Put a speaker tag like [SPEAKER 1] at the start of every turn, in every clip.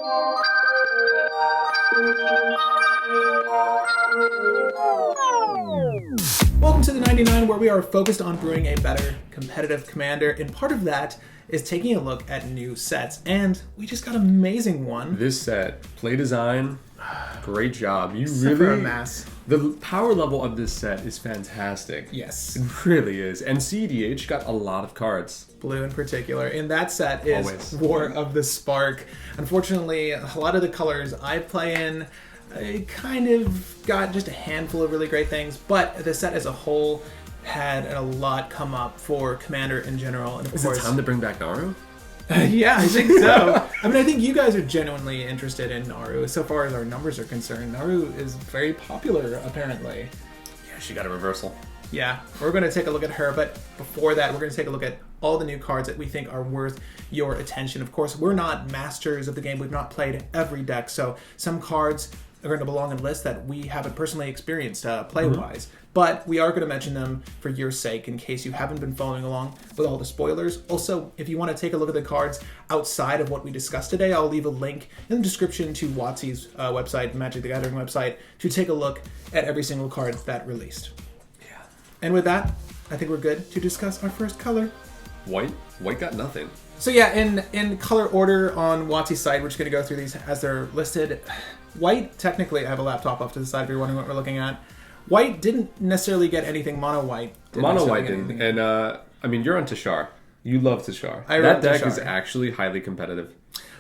[SPEAKER 1] Welcome to the 99, where we are focused on brewing a better competitive commander, and part of that is taking a look at new sets, and we just got an amazing one.
[SPEAKER 2] This set, play design, great job.
[SPEAKER 1] Except for a mass.
[SPEAKER 2] The power level of this set is fantastic.
[SPEAKER 1] Yes.
[SPEAKER 2] It really is. And cEDH got a lot of cards.
[SPEAKER 1] Blue in particular. And that set is
[SPEAKER 2] Always.
[SPEAKER 1] War of the Spark. Unfortunately, a lot of the colors I play in, I kind of got just a handful of really great things, but the set as a whole had a lot come up for Commander in general. And of
[SPEAKER 2] Is
[SPEAKER 1] course,
[SPEAKER 2] it time to bring back Naru?
[SPEAKER 1] yeah, I think so. I mean, I think you guys are genuinely interested in Naru. So far as our numbers are concerned, Naru is very popular, apparently.
[SPEAKER 2] Yeah, she got a reversal.
[SPEAKER 1] Yeah, we're going to take a look at her, but before that, we're going to take a look at all the new cards that we think are worth your attention. Of course, we're not masters of the game. We've not played every deck, so some cards are going to belong in lists that we haven't personally experienced play-wise. But we are going to mention them for your sake in case you haven't been following along with all the spoilers. Also, if you want to take a look at the cards outside of what we discussed today, I'll leave a link in the description to WotC's website, Magic the Gathering website, to take a look at every single card that released.
[SPEAKER 2] Yeah.
[SPEAKER 1] And with that, I think we're good to discuss our first color.
[SPEAKER 2] White? White got nothing.
[SPEAKER 1] So yeah, in color order on WotC's site, we're just going to go through these as they're listed. White, technically, I have a laptop off to the side if you're wondering what we're looking at. White didn't necessarily get anything. Mono white
[SPEAKER 2] didn't. And I mean, you're on Tashar. You love Tashar. That deck is actually highly competitive.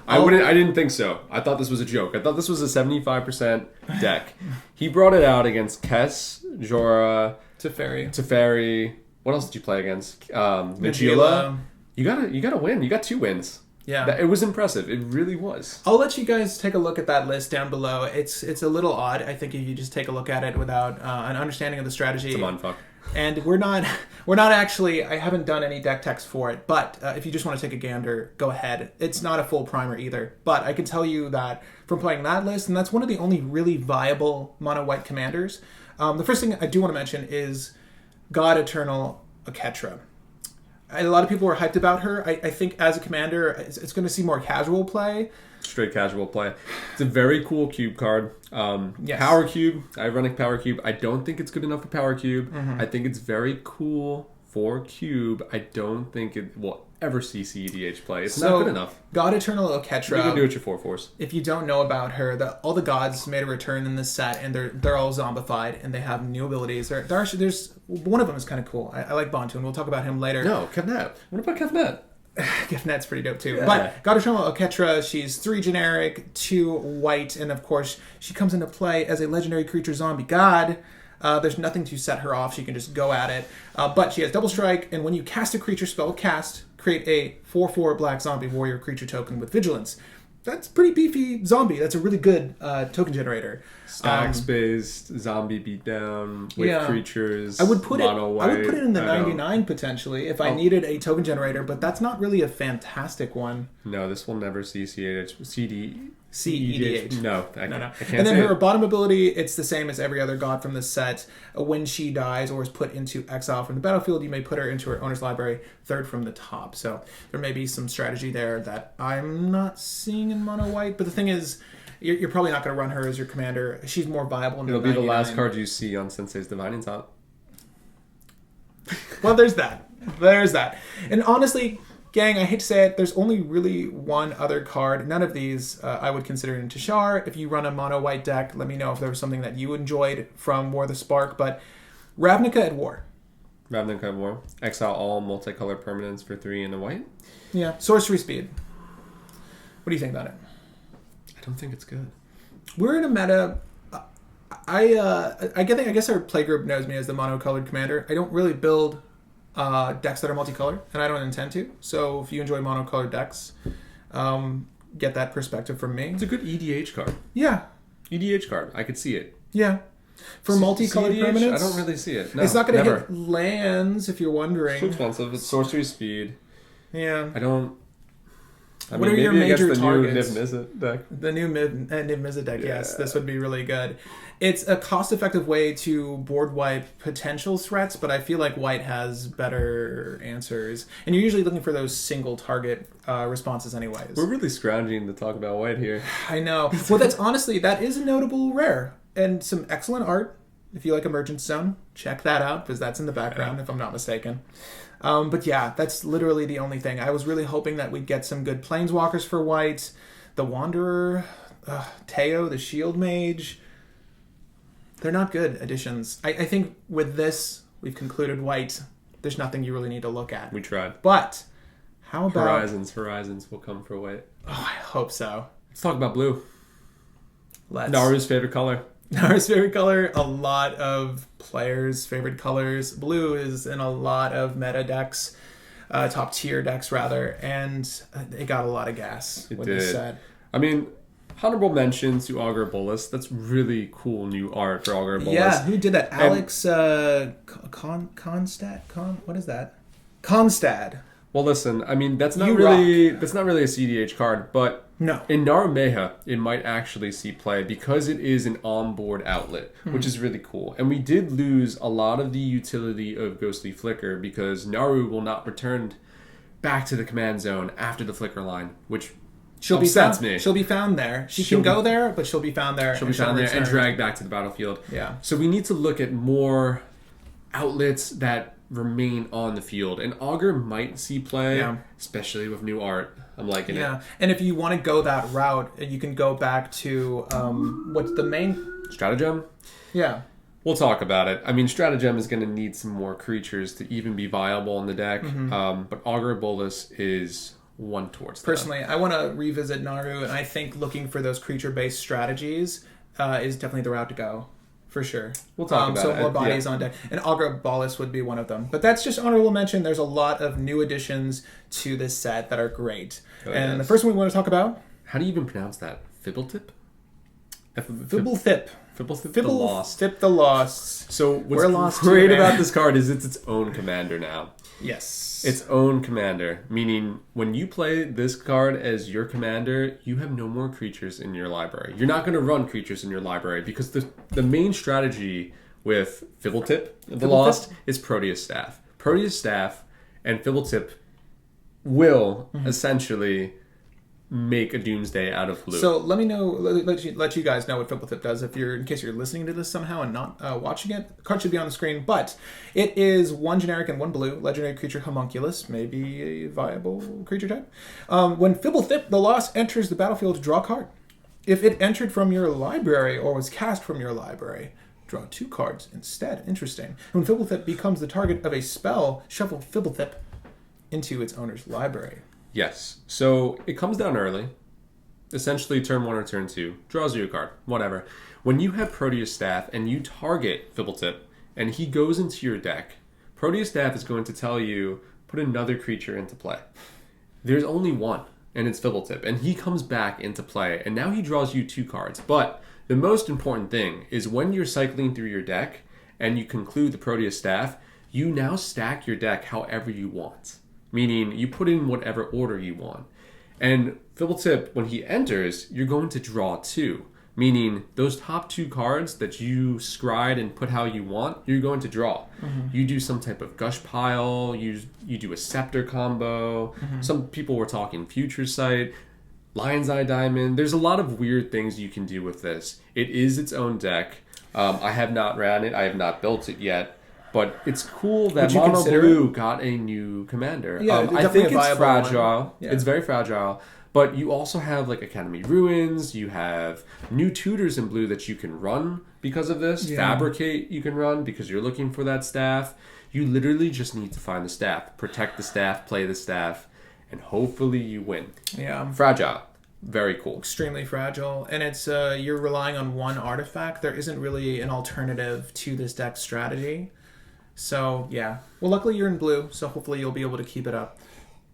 [SPEAKER 2] I didn't think so. I thought this was a joke. I thought this was a 75% deck. He brought it out against Kess, Jorah, Teferi. What else did you play against? Magilla. You gotta win. You got 2 wins.
[SPEAKER 1] Yeah,
[SPEAKER 2] it was impressive. It really was.
[SPEAKER 1] I'll let you guys take a look at that list down below. It's a little odd, I think, if you just take a look at it without an understanding of the strategy.
[SPEAKER 2] It's a mindfuck.
[SPEAKER 1] And we're not actually. I haven't done any deck text for it, but if you just want to take a gander, go ahead. It's not a full primer either, but I can tell you that from playing that list, and that's one of the only really viable mono white commanders. The first thing I do want to mention is God Eternal Calfnet. A lot of people were hyped about her. I think as a commander, it's going to see more casual play.
[SPEAKER 2] Straight casual play. It's a very cool cube card.
[SPEAKER 1] Yes.
[SPEAKER 2] Power cube, ironic power cube. I don't think it's good enough for power cube. I think it's very cool for cube. I don't think it will ever see cEDH play. It's not good enough.
[SPEAKER 1] God Eternal Calfnet.
[SPEAKER 2] You can do it your 4/4s.
[SPEAKER 1] If you don't know about her, all the gods made a return in this set, and they're all zombified, and they have new abilities. There's one of them is kind of cool. I like Bontu, and we'll talk about him later.
[SPEAKER 2] No, Calfnet. What about Calfnet?
[SPEAKER 1] Calfnet's pretty dope too.
[SPEAKER 2] Yeah.
[SPEAKER 1] But God Eternal Calfnet, she's 3 generic, 2 white, and of course she comes into play as a legendary creature zombie god. There's nothing to set her off. She can just go at it. But she has double strike, and when you cast a creature spell, create a 4/4 black zombie warrior creature token with vigilance. That's pretty beefy zombie. That's a really good token generator.
[SPEAKER 2] Stacks-based zombie beatdown with creatures.
[SPEAKER 1] I would put
[SPEAKER 2] mono white.
[SPEAKER 1] I would put it in the 99 potentially if I needed a token generator, but that's not really a fantastic one.
[SPEAKER 2] No, this will never see cEDH.
[SPEAKER 1] cEDH.
[SPEAKER 2] No. I can't
[SPEAKER 1] And then
[SPEAKER 2] say
[SPEAKER 1] her bottom ability, it's the same as every other god from this set. When she dies or is put into exile from the battlefield, you may put her into her owner's library, 3rd from the top. So there may be some strategy there that I'm not seeing in mono white. But the thing is, you're probably not going to run her as your commander. She's more viable.
[SPEAKER 2] It'll be the last card you see on Sensei's Divining Top.
[SPEAKER 1] Well, there's that. And honestly, gang, I hate to say it, there's only really one other card. None of these I would consider in Tashar. If you run a mono white deck, let me know if there was something that you enjoyed from War of the Spark. But Ravnica at War.
[SPEAKER 2] Ravnica at War. Exile all multicolored permanents for 3 and a white.
[SPEAKER 1] Yeah. Sorcery speed. What do you think about it?
[SPEAKER 2] I don't think it's good.
[SPEAKER 1] We're in a meta. I guess our playgroup knows me as the monocolored commander. I don't really build decks that are multicolored, and I don't intend to. So if you enjoy monocolored decks, get that perspective from me.
[SPEAKER 2] It's a good EDH card.
[SPEAKER 1] Yeah.
[SPEAKER 2] EDH card. I could see it.
[SPEAKER 1] Yeah. For multicolored
[SPEAKER 2] cEDH,
[SPEAKER 1] permanents?
[SPEAKER 2] I don't really see it. No,
[SPEAKER 1] it's not going to
[SPEAKER 2] never.
[SPEAKER 1] hit lands, if you're wondering.
[SPEAKER 2] It's too expensive. It's sorcery speed.
[SPEAKER 1] Yeah.
[SPEAKER 2] I don't
[SPEAKER 1] What are your major targets?
[SPEAKER 2] New Niv-Mizzet deck.
[SPEAKER 1] The new Niv-Mizzet deck, yes. This would be really good. It's a cost-effective way to board wipe potential threats, but I feel like white has better answers. And you're usually looking for those single target responses anyways.
[SPEAKER 2] We're really scrounging to talk about white here.
[SPEAKER 1] I know. Well, that is a notable rare. And some excellent art. If you like Emergence Zone, check that out, because that's in the background, if I'm not mistaken. But yeah, that's literally the only thing. I was really hoping that we'd get some good Planeswalkers for white. The Wanderer, Teo, the Shield Mage. They're not good additions. I think with this, we've concluded white. There's nothing you really need to look at.
[SPEAKER 2] We tried.
[SPEAKER 1] But how about...
[SPEAKER 2] Horizons will come for white.
[SPEAKER 1] Oh, I hope so.
[SPEAKER 2] Let's talk about blue.
[SPEAKER 1] Let's.
[SPEAKER 2] Naru's favorite color.
[SPEAKER 1] Naru's favorite color, a lot of players' favorite colors. Blue is in a lot of meta decks, top tier decks rather, and it got a lot of gas with this set.
[SPEAKER 2] I mean, honorable mention to Augur Bolass. That's really cool new art for Augur Bolass.
[SPEAKER 1] Yeah, who did that? Alex what is that? Constad.
[SPEAKER 2] Well, listen, I mean, that's not really a cEDH card, but
[SPEAKER 1] no.
[SPEAKER 2] In Naru-Meha, it might actually see play because it is an onboard outlet, which is really cool. And we did lose a lot of the utility of Ghostly Flicker because Naru will not return back to the command zone after the Flicker line, which upsets me.
[SPEAKER 1] She'll be found there. She can go there, but she'll be found there.
[SPEAKER 2] She'll be found there and dragged back to the battlefield.
[SPEAKER 1] Yeah.
[SPEAKER 2] So we need to look at more outlets that remain on the field, and Augur might see play, especially with new art. I'm liking it.
[SPEAKER 1] Yeah, and if you want to go that route, you can go back to what's the main
[SPEAKER 2] Stratagem?
[SPEAKER 1] Yeah,
[SPEAKER 2] we'll talk about it. I mean, Stratagem is going to need some more creatures to even be viable in the deck, but Augur Bolass is one towards that.
[SPEAKER 1] Personally, I want to revisit Naru, and I think looking for those creature-based strategies is definitely the route to go. For sure.
[SPEAKER 2] We'll talk about it.
[SPEAKER 1] So more bodies on deck. And Augur Bolass would be one of them. But that's just honorable mention. There's a lot of new additions to this set that are great. The first one we want to talk about...
[SPEAKER 2] How do you even pronounce that? Fibblethip?
[SPEAKER 1] Fibblethip.
[SPEAKER 2] Fibblethip the Lost.
[SPEAKER 1] Fibblethip the Lost.
[SPEAKER 2] So what's great about this card is it's its own commander now.
[SPEAKER 1] Yes.
[SPEAKER 2] Its own commander, meaning when you play this card as your commander, you have no more creatures in your library. You're not going to run creatures in your library because the main strategy with Fibblethip the Lost is Proteus Staff. Proteus Staff and Fibblethip will essentially make a Doomsday out of blue.
[SPEAKER 1] So let me know, let you guys know what Fibblethip does in case you're listening to this somehow and not watching it. The card should be on the screen, but it is one generic and one blue. Legendary creature Homunculus, maybe a viable creature type. When Fibblethip the Lost enters the battlefield, draw a card. If it entered from your library or was cast from your library, draw 2 cards instead. Interesting. When Fibblethip becomes the target of a spell, shuffle Fibblethip into its owner's library.
[SPEAKER 2] Yes. So it comes down early. Essentially turn 1 or turn 2. Draws you a card. Whatever. When you have Proteus Staff and you target Fibblethip and he goes into your deck, Proteus Staff is going to tell you, put another creature into play. There's only one, and it's Fibblethip. And he comes back into play, and now he draws you 2 cards. But the most important thing is when you're cycling through your deck and you conclude the Proteus Staff, you now stack your deck however you want. Meaning, you put in whatever order you want. And Fibblethip, when he enters, you're going to draw 2. Meaning, those top 2 cards that you scried and put how you want, you're going to draw. You do some type of Gush Pile, you do a Scepter combo. Some people were talking Future Sight, Lion's Eye Diamond. There's a lot of weird things you can do with this. It is its own deck. I have not ran it. I have not built it yet. But it's cool that Mono Blue got a new commander.
[SPEAKER 1] Yeah,
[SPEAKER 2] I think it's fragile. Yeah. It's very fragile. But you also have like Academy Ruins. You have new tutors in blue that you can run because of this. Yeah. Fabricate you can run because you're looking for that staff. You literally just need to find the staff. Protect the staff, play the staff, and hopefully you win.
[SPEAKER 1] Yeah.
[SPEAKER 2] Fragile. Very cool.
[SPEAKER 1] Extremely fragile. And it's you're relying on one artifact. There isn't really an alternative to this deck strategy. So, yeah. Well, luckily you're in blue, so hopefully you'll be able to keep it up.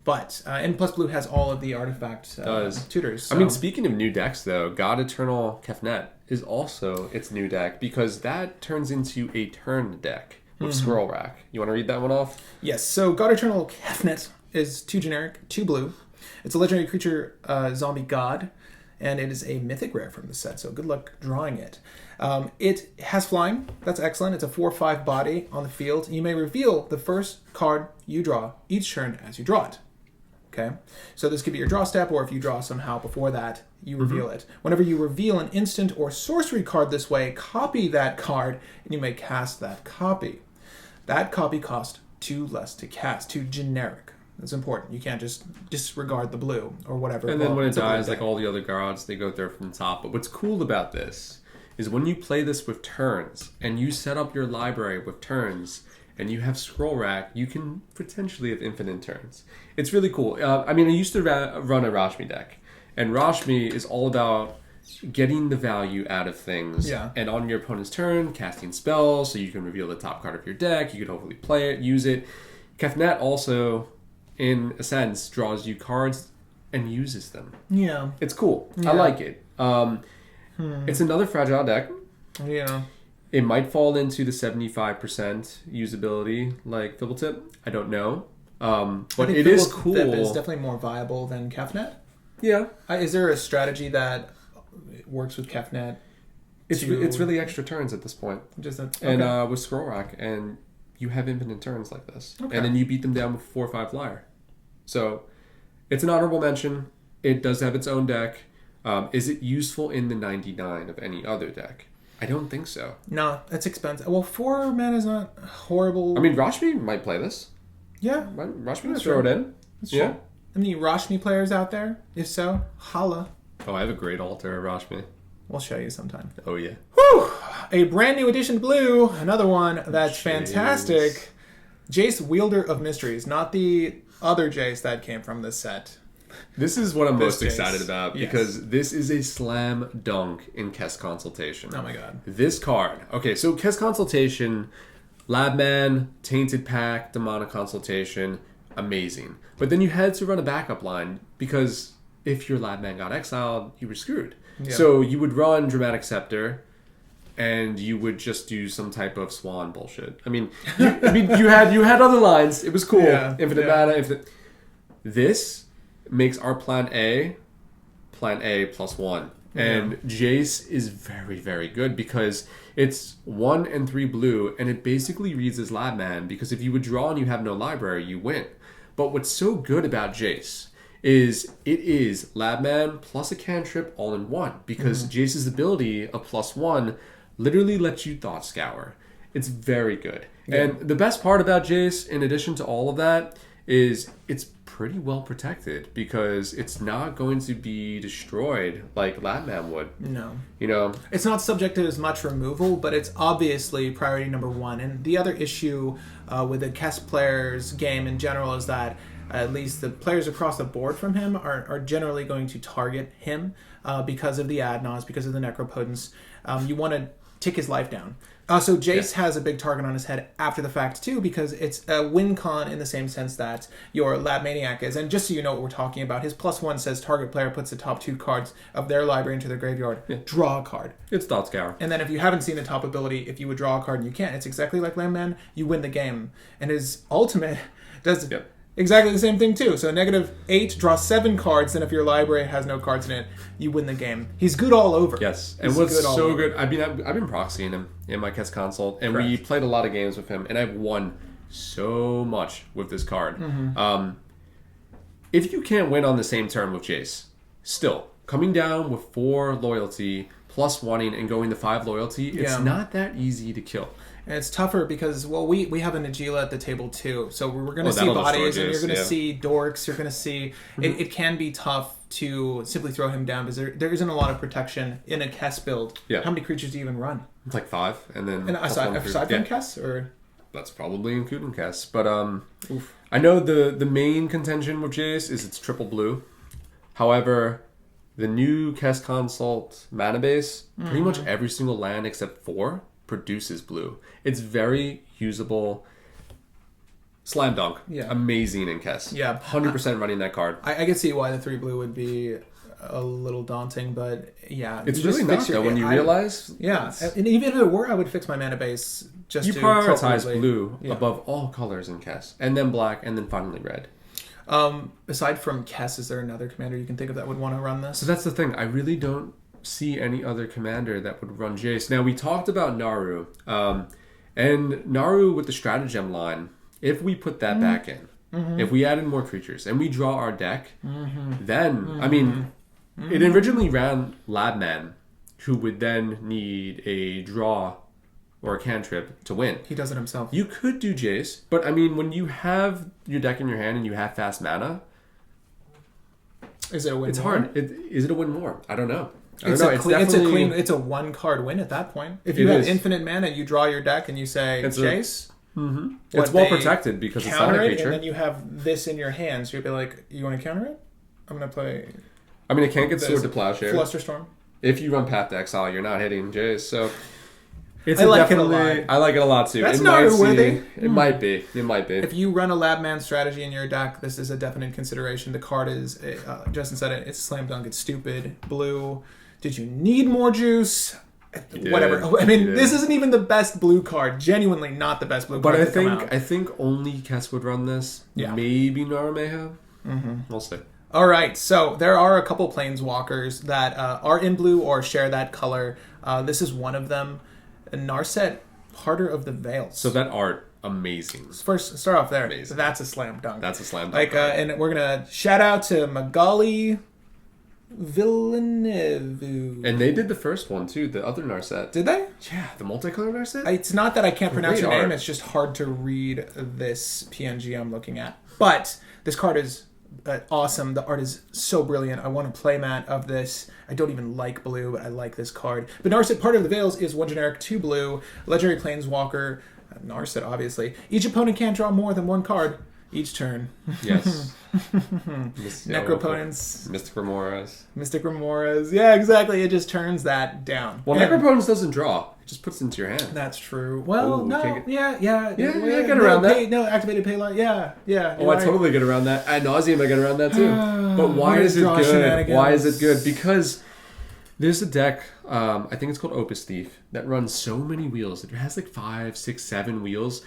[SPEAKER 1] But, and plus blue has all of the artifact tutors. So.
[SPEAKER 2] I mean, speaking of new decks, though, God Eternal Calfnet is also its new deck because that turns into a turn deck with Squirrel Rack. You want to read that one off?
[SPEAKER 1] Yes. So, God Eternal Calfnet is 2 generic, 2 blue. It's a legendary creature, zombie god, and it is a mythic rare from the set, so good luck drawing it. It has flying. That's excellent. It's a 4/5 body on the field. You may reveal the first card you draw each turn as you draw it. Okay? So this could be your draw step, or if you draw somehow before that, you reveal it. Whenever you reveal an instant or sorcery card this way, copy that card, and you may cast that copy. That copy costs 2 less to cast, 2 generic. That's important. You can't just disregard the blue or whatever.
[SPEAKER 2] And then when it dies, like all the other cards, they go there from the top. But what's cool about this is when you play this with turns, and you set up your library with turns, and you have Scroll Rack, you can potentially have infinite turns. It's really cool. I used to run a Rashmi deck, and Rashmi is all about getting the value out of things.
[SPEAKER 1] Yeah.
[SPEAKER 2] And on your opponent's turn, casting spells, so you can reveal the top card of your deck. You can hopefully play it, use it. Calfnet also, in a sense, draws you cards and uses them.
[SPEAKER 1] Yeah.
[SPEAKER 2] It's cool.
[SPEAKER 1] Yeah.
[SPEAKER 2] I like it. It's another fragile deck.
[SPEAKER 1] Yeah.
[SPEAKER 2] It might fall into the 75% usability like Fibletip. I don't know. But it is cool.
[SPEAKER 1] It's definitely more viable than Calfnet.
[SPEAKER 2] Yeah.
[SPEAKER 1] Is there a strategy that works with Calfnet?
[SPEAKER 2] It's really extra turns at this point.
[SPEAKER 1] Just that,
[SPEAKER 2] okay. And with Scroll Rack, and you have infinite turns like this. Okay. And then you beat them down with 4 or 5 flyer. So it's an honorable mention. It does have its own deck. Is it useful in the 99 of any other deck? I don't think so. No,
[SPEAKER 1] it's expensive. Well, 4 mana is not horrible.
[SPEAKER 2] I mean, Rashmi might play this.
[SPEAKER 1] Yeah.
[SPEAKER 2] Rashmi might throw it in.
[SPEAKER 1] That's true. Any Rashmi players out there? If so, holla.
[SPEAKER 2] Oh, I have a great altar of Rashmi.
[SPEAKER 1] We'll show you sometime.
[SPEAKER 2] Oh, yeah.
[SPEAKER 1] Whew! A brand new edition to Blue. Another one that's fantastic. Jace, Wielder of Mysteries. Not the other Jace that came from this set.
[SPEAKER 2] This is what I'm most excited about because this is a slam dunk in Kess Consultation.
[SPEAKER 1] Oh my god.
[SPEAKER 2] This card. Okay, so Kess Consultation, Labman, Tainted Pack, Demonic Consultation, amazing. But then you had to run a backup line because if your Labman got exiled, you were screwed. Yeah. So you would run Dramatic Scepter and you would just do some type of swan bullshit. I mean, you had other lines. It was cool. Yeah. Infinite mana, This makes our plan A +1. And Jace is very, very good because it's 1 and 3 blue, and it basically reads as Labman because if you would draw and you have no library, you win. But what's so good about Jace is it is Labman plus a cantrip all in one because Jace's ability of +1 literally lets you Thought Scour. It's very good. Yeah. And the best part about Jace, in addition to all of that, is it's pretty well protected because it's not going to be destroyed like Labman would.
[SPEAKER 1] No.
[SPEAKER 2] You know?
[SPEAKER 1] It's not subject to as much removal, but it's obviously priority number 1. And the other issue with the Kess players' game in general is that at least the players across the board from him are generally going to target him because of the Adnos, because of the Necropotence. You want to tick his life down. So Jace has a big target on his head after the fact too, because it's a win con in the same sense that your Lab Maniac is. And just so you know what we're talking about, his +1 says target player puts the top 2 cards of their library into their graveyard. Yeah. Draw a card.
[SPEAKER 2] It's Thought Scour.
[SPEAKER 1] And then if you haven't seen the top ability, if you would draw a card and you can't, it's exactly like Landman, you win the game. And his ultimate does exactly the same thing too. So -8, draw 7 cards, and if your library has no cards in it, you win the game. He's good all over.
[SPEAKER 2] Yes. And what's so good, I mean, I've been proxying him in my Kess console, and we played a lot of games with him, and I've won so much with this card. If you can't win on the same turn with Jace, still, coming down with 4 loyalty, +1 and going to 5 loyalty, it's not that easy to kill.
[SPEAKER 1] And it's tougher because, we have a Najeela at the table too. So we're going to see bodies, and you're going to see dorks. You're going to see... It can be tough to simply throw him down because there isn't a lot of protection in a Kess build. Yeah. How many creatures do you even run?
[SPEAKER 2] It's like 5. And then...
[SPEAKER 1] aside from Kess? Or?
[SPEAKER 2] That's probably including Kess. But I know the main contention with Jace is it's triple blue. However... The new Kess Consult mana base, pretty much every single land except 4 produces blue. It's very usable. Slam dunk. Yeah. Amazing in Kess. Yeah. 100% running that card.
[SPEAKER 1] I can see why the 3 blue would be a little daunting, but yeah.
[SPEAKER 2] It's really not, though, when you realize.
[SPEAKER 1] Yeah. And even if it were, I would fix my mana base just
[SPEAKER 2] to prioritize blue above all colors in Kess. And then black, and then finally red.
[SPEAKER 1] Aside from Kess, is there another commander you can think of that would want to run this?
[SPEAKER 2] So that's the thing. I really don't see any other commander that would run Jace. Now, we talked about Naru. And Naru with the stratagem line, if we put that back in, if we add in more creatures and we draw our deck, then, I mean, it originally ran Labman, who would then need a draw or a cantrip to win.
[SPEAKER 1] He does it himself.
[SPEAKER 2] You could do Jace, but I mean, when you have your deck in your hand and you have fast mana,
[SPEAKER 1] is it a win?
[SPEAKER 2] It's more? Hard. Is it a win more? I don't know.
[SPEAKER 1] It's a one card win at that point. If you have infinite mana, you draw your deck and you say Jace.
[SPEAKER 2] It's well protected because it's not a creature.
[SPEAKER 1] And then you have this in your hand, so you'd be like, you want to counter it? I'm going to play...
[SPEAKER 2] I mean, it can't get Sword to Plowshare.
[SPEAKER 1] Flusterstorm.
[SPEAKER 2] If you run Path to Exile, you're not hitting Jace, so...
[SPEAKER 1] I like it a lot.
[SPEAKER 2] I like it a lot too.
[SPEAKER 1] That's not worthy.
[SPEAKER 2] It might be. It might be.
[SPEAKER 1] If you run a Labman strategy in your deck, this is a definite consideration. The card is, Justin said it, it's a slam dunk. It's stupid. Blue. Did you need more juice? Whatever. I mean, this isn't even the best blue card. Genuinely not the best blue card.
[SPEAKER 2] But I think only Kess would run this. Yeah. Maybe Narameha. We'll see.
[SPEAKER 1] All right, so there are a couple Planeswalkers that are in blue or share that color. This is one of them. Narset, Harder of the Veils.
[SPEAKER 2] So that art, amazing.
[SPEAKER 1] First, start off there. Amazing. That's a slam dunk.
[SPEAKER 2] That's a slam dunk.
[SPEAKER 1] And we're gonna shout out to Magali Villeneuve.
[SPEAKER 2] And they did the first one too, the other Narset.
[SPEAKER 1] Did they?
[SPEAKER 2] Yeah, the multicolor Narset.
[SPEAKER 1] It's not that I can't pronounce your name. It's just hard to read this PNG I'm looking at. But this card is awesome. The art is so brilliant. I want a playmat of this. I don't even like blue, but I like this card. But Narset, Part of the Veils, is 1 generic, 2 blue, legendary planeswalker, Narset, obviously. Each opponent can't draw more than 1 card each turn.
[SPEAKER 2] Yes.
[SPEAKER 1] Necropotence.
[SPEAKER 2] Mystic Remoras.
[SPEAKER 1] Mystic Remoras. Yeah, exactly. It just turns that down.
[SPEAKER 2] Well, Necropotence doesn't draw. It just puts it into your hand.
[SPEAKER 1] That's true. Well,
[SPEAKER 2] Yeah,
[SPEAKER 1] get
[SPEAKER 2] around that.
[SPEAKER 1] No, activated payload. Yeah.
[SPEAKER 2] Oh, I totally get around that. Ad nauseum, I get around that too. But why is it good? Why is it good? Because there's a deck, I think it's called Opus Thief, that runs so many wheels. It has like 5, 6, 7 wheels.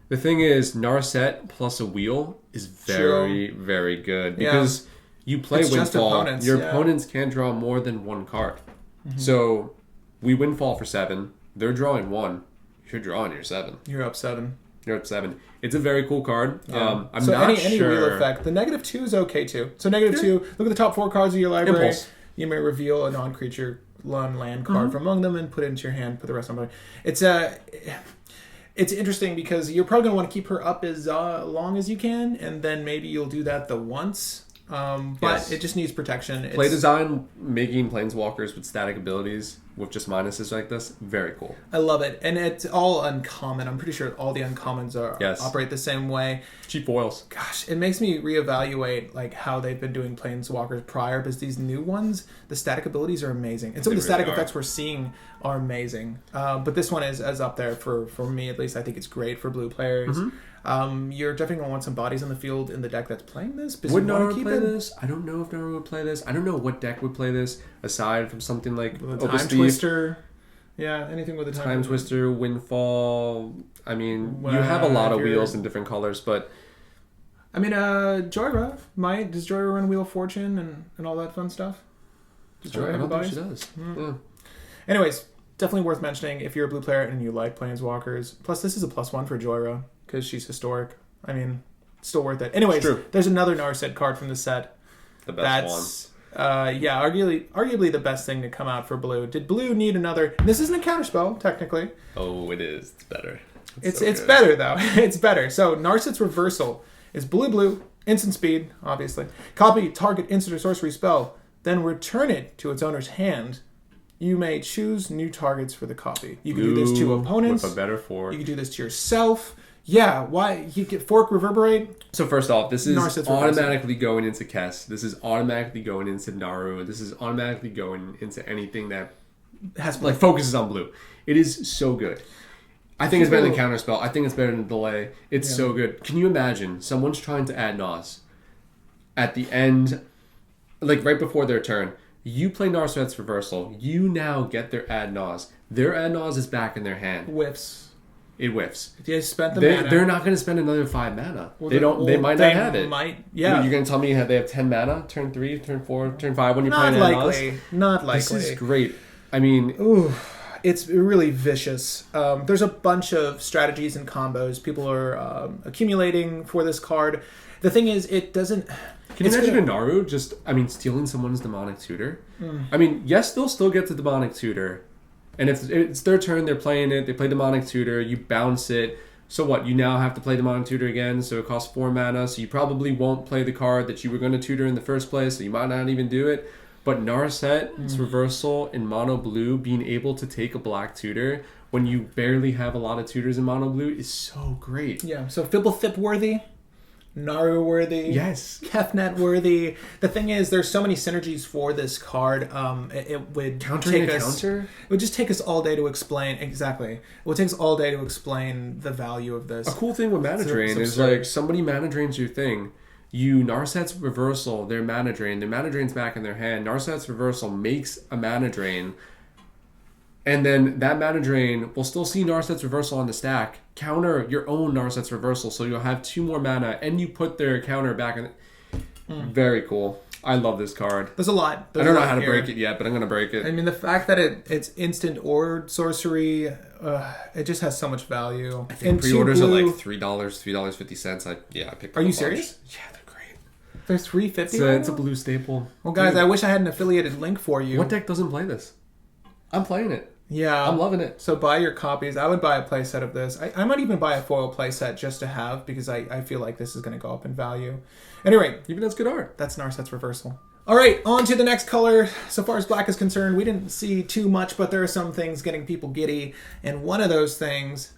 [SPEAKER 2] The thing is, Narset plus a wheel is very, very good. Because you play Windfall, your opponents can draw more than 1 card. So, we Windfall for 7, they're drawing 1, you're drawing your 7.
[SPEAKER 1] You're up 7.
[SPEAKER 2] You're up 7. It's a very cool card.
[SPEAKER 1] Yeah. I'm not sure. Any wheel effect. The -2 is okay too. So -2, look at the top 4 cards of your library. Impulse. You may reveal a non-creature land card from among them and put it into your hand, put the rest on the It's interesting because you're probably going to want to keep her up as long as you can, and then maybe you'll do that the once. But it just needs protection.
[SPEAKER 2] Play design, making planeswalkers with static abilities with just minuses like this, very cool.
[SPEAKER 1] I love it. And it's all uncommon. I'm pretty sure all the uncommons operate the same way.
[SPEAKER 2] Cheap foils.
[SPEAKER 1] Gosh, it makes me reevaluate like how they've been doing planeswalkers prior, because these new ones, the static abilities are amazing. And some of the static effects we're seeing are amazing. But this one is up there for me at least. I think it's great for blue players. You're definitely going to want some bodies on the field in the deck that's playing this.
[SPEAKER 2] Would Naru play this? I don't know if Naru would play this. I don't know what deck would play this aside from something like
[SPEAKER 1] Time Twister. Yeah, anything with a
[SPEAKER 2] Time Twister, Windfall. I mean, you have a lot of wheels in different colors, but...
[SPEAKER 1] I mean, Joyra might. Does Joyra run Wheel of Fortune and all that fun stuff?
[SPEAKER 2] Does Joyra have bodies? She does. Yeah.
[SPEAKER 1] Anyways, definitely worth mentioning if you're a blue player and you like Planeswalkers. Plus, this is a +1 for Joyra, because she's historic. I mean, still worth it. Anyways, there's another Narset card from the set.
[SPEAKER 2] The best one.
[SPEAKER 1] Arguably the best thing to come out for blue. Did blue need another... This isn't a counterspell, technically.
[SPEAKER 2] Oh, it is. It's better.
[SPEAKER 1] It's better, though. It's better. So, Narsets Reversal is blue, instant speed, obviously. Copy target instant or sorcery spell, then return it to its owner's hand. You may choose new targets for the copy. You can do this to opponents.
[SPEAKER 2] With a better fork.
[SPEAKER 1] You can do this to yourself. Yeah, why? You get fork, reverberate.
[SPEAKER 2] So first off, this is automatically going into Kess. This is automatically going into Naru. This is automatically going into anything that has focuses on blue. It is so good. I think it's better than Counterspell. I think it's better than Delay. It's so good. Can you imagine someone's trying to add Nas at the end, like right before their turn? You play Narsets Reversal. You now get their Ad Nas. Their Ad Nas is back in their hand.
[SPEAKER 1] Whiffs.
[SPEAKER 2] it whiffs.
[SPEAKER 1] They spent the mana.
[SPEAKER 2] They're not going to spend another 5 mana.
[SPEAKER 1] Well,
[SPEAKER 2] they might not have it.
[SPEAKER 1] Yeah.
[SPEAKER 2] You're going to tell me they have 10 mana, turn 3, turn 4, turn 5 when you're
[SPEAKER 1] not
[SPEAKER 2] playing
[SPEAKER 1] likely. Not likely.
[SPEAKER 2] This is great. I mean...
[SPEAKER 1] Ooh, it's really vicious. There's a bunch of strategies and combos people are accumulating for this card. The thing is, it doesn't...
[SPEAKER 2] Can you imagine a Naru just, stealing someone's Demonic Tutor? Yes, they'll still get the Demonic Tutor. And if it's their turn, they're playing it, they play Demonic Tutor, you bounce it. So what? You now have to play Demonic Tutor again, so it costs 4 mana, so you probably won't play the card that you were going to tutor in the first place, so you might not even do it. But Narset's Reversal in mono blue, being able to take a black tutor when you barely have a lot of tutors in mono blue is so great.
[SPEAKER 1] Yeah, so Fibblethip worthy. Naru worthy,
[SPEAKER 2] yes,
[SPEAKER 1] Calfnet worthy. The thing is, there's so many synergies for this card. It would
[SPEAKER 2] take us.
[SPEAKER 1] It would just take us all day to explain exactly. It would take us all day to explain the value of this.
[SPEAKER 2] A cool thing with mana drain is like somebody mana drains your thing. You Narsets Reversal their mana drain. Their mana drain's back in their hand. Narsets Reversal makes a mana drain. And then that mana drain will still see Narset's Reversal on the stack. Counter your own Narset's Reversal, so you'll have 2 more mana, and you put their counter back in. Very cool. I love this card.
[SPEAKER 1] There's a lot.
[SPEAKER 2] I don't know how to break it yet, but I'm going to break it.
[SPEAKER 1] The fact that it's instant or sorcery, it just has so much value.
[SPEAKER 2] I think pre-orders are like $3, $3.50. I picked up
[SPEAKER 1] Are you serious?
[SPEAKER 2] Yeah, they're great.
[SPEAKER 1] They're $3.50?
[SPEAKER 2] It's a blue staple.
[SPEAKER 1] Well, guys, dude, I wish I had an affiliated link for you.
[SPEAKER 2] What deck doesn't play this? I'm playing it.
[SPEAKER 1] Yeah.
[SPEAKER 2] I'm loving it.
[SPEAKER 1] So buy your copies. I would buy a playset of this. I might even buy a foil playset just to have, because I feel like this is going to go up in value. Anyway.
[SPEAKER 2] Even that's good art.
[SPEAKER 1] That's Narsets Reversal. All right, on to the next color. So far as black is concerned, we didn't see too much, but there are some things getting people giddy. And one of those things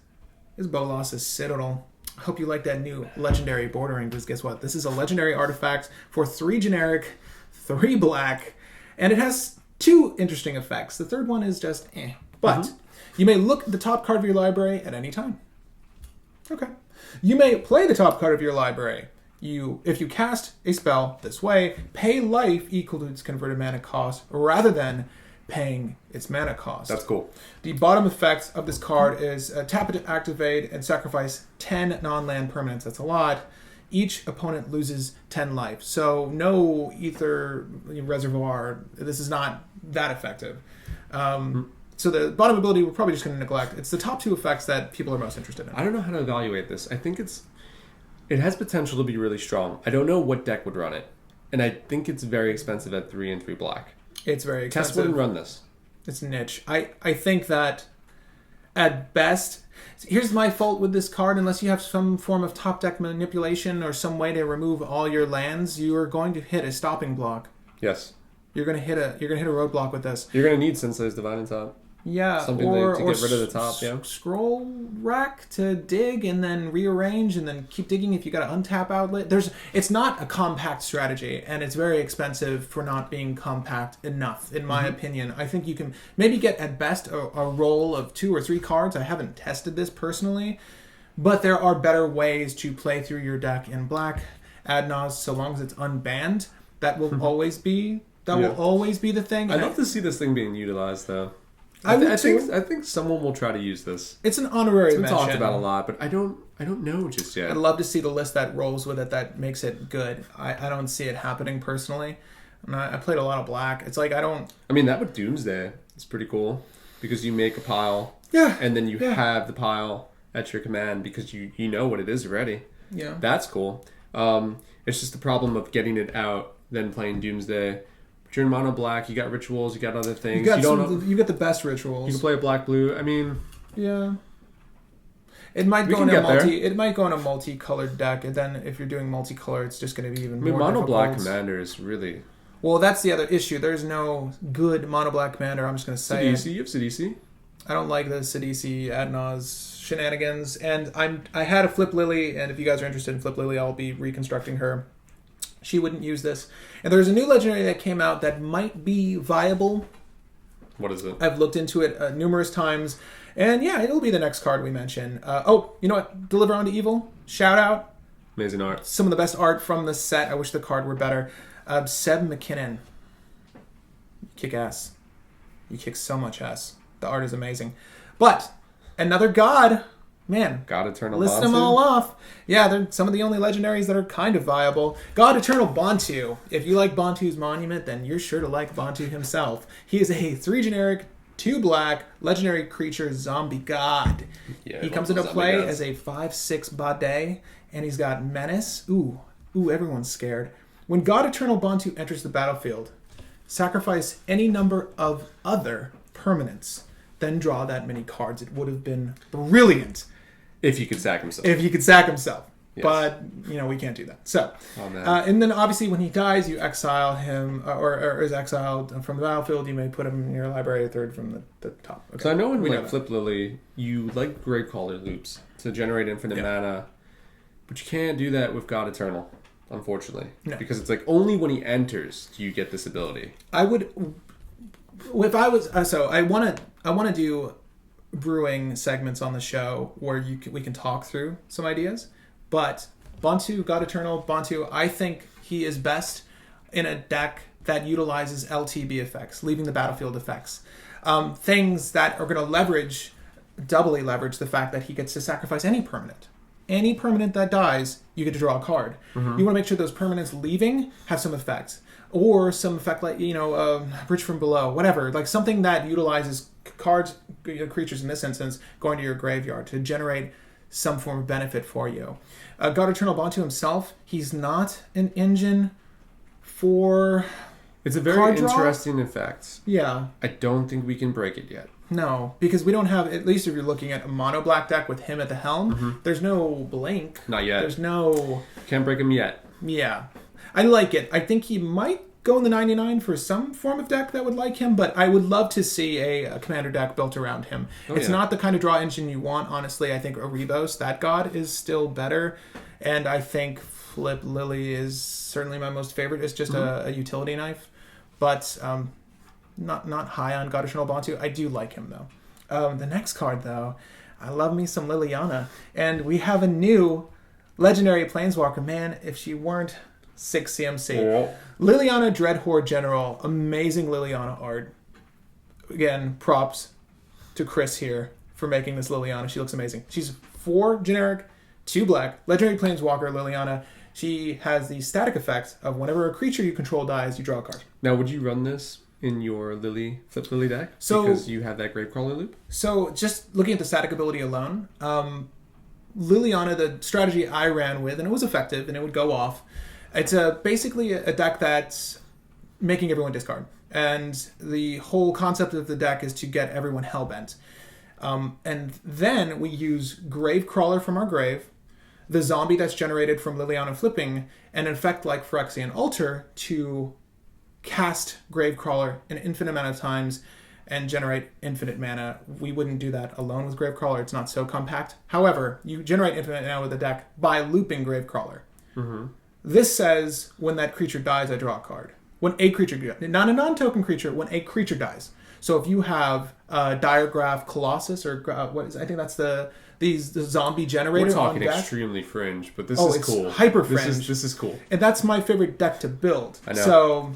[SPEAKER 1] is Bolass' Citadel. I hope you like that new legendary bordering, because guess what? This is a legendary artifact for 3 generic, 3 black, and it has 2 interesting effects. The third one is just eh. But you may look at the top card of your library at any time. Okay. You may play the top card of your library. If you cast a spell this way, pay life equal to its converted mana cost rather than paying its mana cost.
[SPEAKER 2] That's cool.
[SPEAKER 1] The bottom effect of this card is tap it to activate and sacrifice 10 non-land permanents. That's a lot. Each opponent loses 10 life. So no Ether Reservoir. This is not that effective. So the bottom ability we're probably just going to neglect. It's the top 2 effects that people are most interested in.
[SPEAKER 2] I don't know how to evaluate this. I think it has potential to be really strong. I don't know what deck would run it. And I think it's very expensive at 3 and 3 black.
[SPEAKER 1] It's very expensive.
[SPEAKER 2] Tess wouldn't run this.
[SPEAKER 1] It's niche. I think that at best... Here's my fault with this card. Unless you have some form of top deck manipulation or some way to remove all your lands, you are going to hit a stopping block.
[SPEAKER 2] Yes.
[SPEAKER 1] You're going to hit a roadblock with this.
[SPEAKER 2] You're going to need Sensei's Divine Top.
[SPEAKER 1] Yeah,
[SPEAKER 2] something to get rid of the top, yeah.
[SPEAKER 1] Scroll rack to dig and then rearrange and then keep digging if you got an untap outlet. It's not a compact strategy, and it's very expensive for not being compact enough, in my opinion. I think you can maybe get at best a roll of 2 or 3 cards. I haven't tested this personally, but there are better ways to play through your deck in black. Adnos, so long as it's unbanned, that will always be will always be the thing.
[SPEAKER 2] I'd love to see this thing being utilized, though. I think someone will try to use this.
[SPEAKER 1] It's an honorary mention.
[SPEAKER 2] It's been talked about a lot, but I don't know just yet.
[SPEAKER 1] I'd love to see the list that rolls with it that makes it good. I don't see it happening personally. And I played a lot of black. It's like
[SPEAKER 2] that with Doomsday, it's pretty cool because you make a pile, and then you have the pile at your command because you know what it is already.
[SPEAKER 1] Yeah,
[SPEAKER 2] that's cool. It's just the problem of getting it out, then playing Doomsday. But you're in mono black, you got rituals, you got other things.
[SPEAKER 1] You got the best rituals.
[SPEAKER 2] You can play a black blue.
[SPEAKER 1] Yeah. It might go in a multicolored deck, and then if you're doing multicolor, it's just going to be even more
[SPEAKER 2] mono
[SPEAKER 1] difficult.
[SPEAKER 2] black commander is really...
[SPEAKER 1] Well, that's the other issue. There's no good mono black commander. I'm just going to say
[SPEAKER 2] cEDH, you have cEDH.
[SPEAKER 1] I don't like the cEDH Adnos shenanigans, and I had a Flip Lily, and if you guys are interested in Flip Lily, I'll be reconstructing her. She wouldn't use this. And there's a new legendary that came out that might be viable.
[SPEAKER 2] What is it?
[SPEAKER 1] I've looked into it numerous times. And yeah, it'll be the next card we mention. You know what? Deliver Unto Evil. Shout out.
[SPEAKER 2] Amazing art.
[SPEAKER 1] Some of the best art from the set. I wish the card were better. Seb McKinnon. You kick ass. You kick so much ass. The art is amazing. But another god man,
[SPEAKER 2] God Eternal
[SPEAKER 1] list
[SPEAKER 2] Bantu?
[SPEAKER 1] them all off. Yeah, they're some of the only legendaries that are kind of viable. God Eternal Bantu. If you like Bantu's Monument, then you're sure to like Bantu himself. He is a 3 generic, 2 black, legendary creature zombie god. Yeah, he comes into play as a 5/6 Bade, and he's got Menace. Ooh, everyone's scared. When God Eternal Bantu enters the battlefield, sacrifice any number of other permanents, then draw that many cards. It would have been brilliant.
[SPEAKER 2] If he could sack himself.
[SPEAKER 1] Yes. But, we can't do that. So, and then obviously when he dies, you exile him, or is exiled from the battlefield. You may put him in your library a third from the top. Okay.
[SPEAKER 2] So I know in Flip Lily, you like Gravecaller loops to generate infinite mana, but you can't do that with God Eternal, unfortunately. No. Because it's like only when he enters do you get this ability.
[SPEAKER 1] I would, if I was, I want to do brewing segments on the show where we can talk through some ideas. But Bantu, God Eternal, Bantu, I think he is best in a deck that utilizes LTB effects, leaving the battlefield effects. Things that are going to doubly leverage the fact that he gets to sacrifice any permanent. Any permanent that dies, you get to draw a card. Mm-hmm. You want to make sure those permanents leaving have some effects. Or some effect like, Bridge from Below, whatever. Like something that utilizes creatures in this instance, going to your graveyard to generate some form of benefit for you. God Eternal Bantu himself, he's not an engine for
[SPEAKER 2] It's a very interesting effect.
[SPEAKER 1] Yeah.
[SPEAKER 2] I don't think we can break it yet.
[SPEAKER 1] No, because we don't have, at least if you're looking at a mono black deck with him at the helm, there's no blink.
[SPEAKER 2] Not yet.
[SPEAKER 1] There's no...
[SPEAKER 2] Can't break him yet.
[SPEAKER 1] Yeah. I like it. I think he might go in the 99 for some form of deck that would like him, but I would love to see a commander deck built around him. It's not the kind of draw engine you want, honestly. I think Erebos, that god, is still better, and I think Flip Lily is certainly my most favorite. It's just a utility knife, but not high on God Eternal Bantu. I do like him, though. The next card, though, I love me some Liliana, and we have a new legendary Planeswalker. Man, if she weren't 6 CMC. Yeah. Liliana Dreadhorde General. Amazing Liliana art. Again, props to Chris here for making this Liliana. She looks amazing. She's 4 generic, 2 black, legendary Planeswalker Liliana. She has the static effect of whenever a creature you control dies, you draw a card.
[SPEAKER 2] Now, would you run this in your Flip Lily deck? Because you have that Gravecrawler loop?
[SPEAKER 1] So, just looking at the static ability alone, Liliana, the strategy I ran with, and it was effective, and it would go off. It's basically a deck that's making everyone discard. And the whole concept of the deck is to get everyone hellbent. And then we use Gravecrawler from our grave, the zombie that's generated from Liliana flipping, and an effect like Phyrexian Altar to cast Gravecrawler an infinite amount of times and generate infinite mana. We wouldn't do that alone with Gravecrawler. It's not so compact. However, you generate infinite mana with the deck by looping Gravecrawler. Mm-hmm. This says when that creature dies, I draw a card. When a creature, not a non-token creature, when a creature dies. So if you have Diregraph Colossus, or I think that's the zombie generator.
[SPEAKER 2] We're talking extremely fringe, but this is cool.
[SPEAKER 1] It's hyper fringe.
[SPEAKER 2] This is cool.
[SPEAKER 1] And that's my favorite deck to build.
[SPEAKER 2] I know.
[SPEAKER 1] So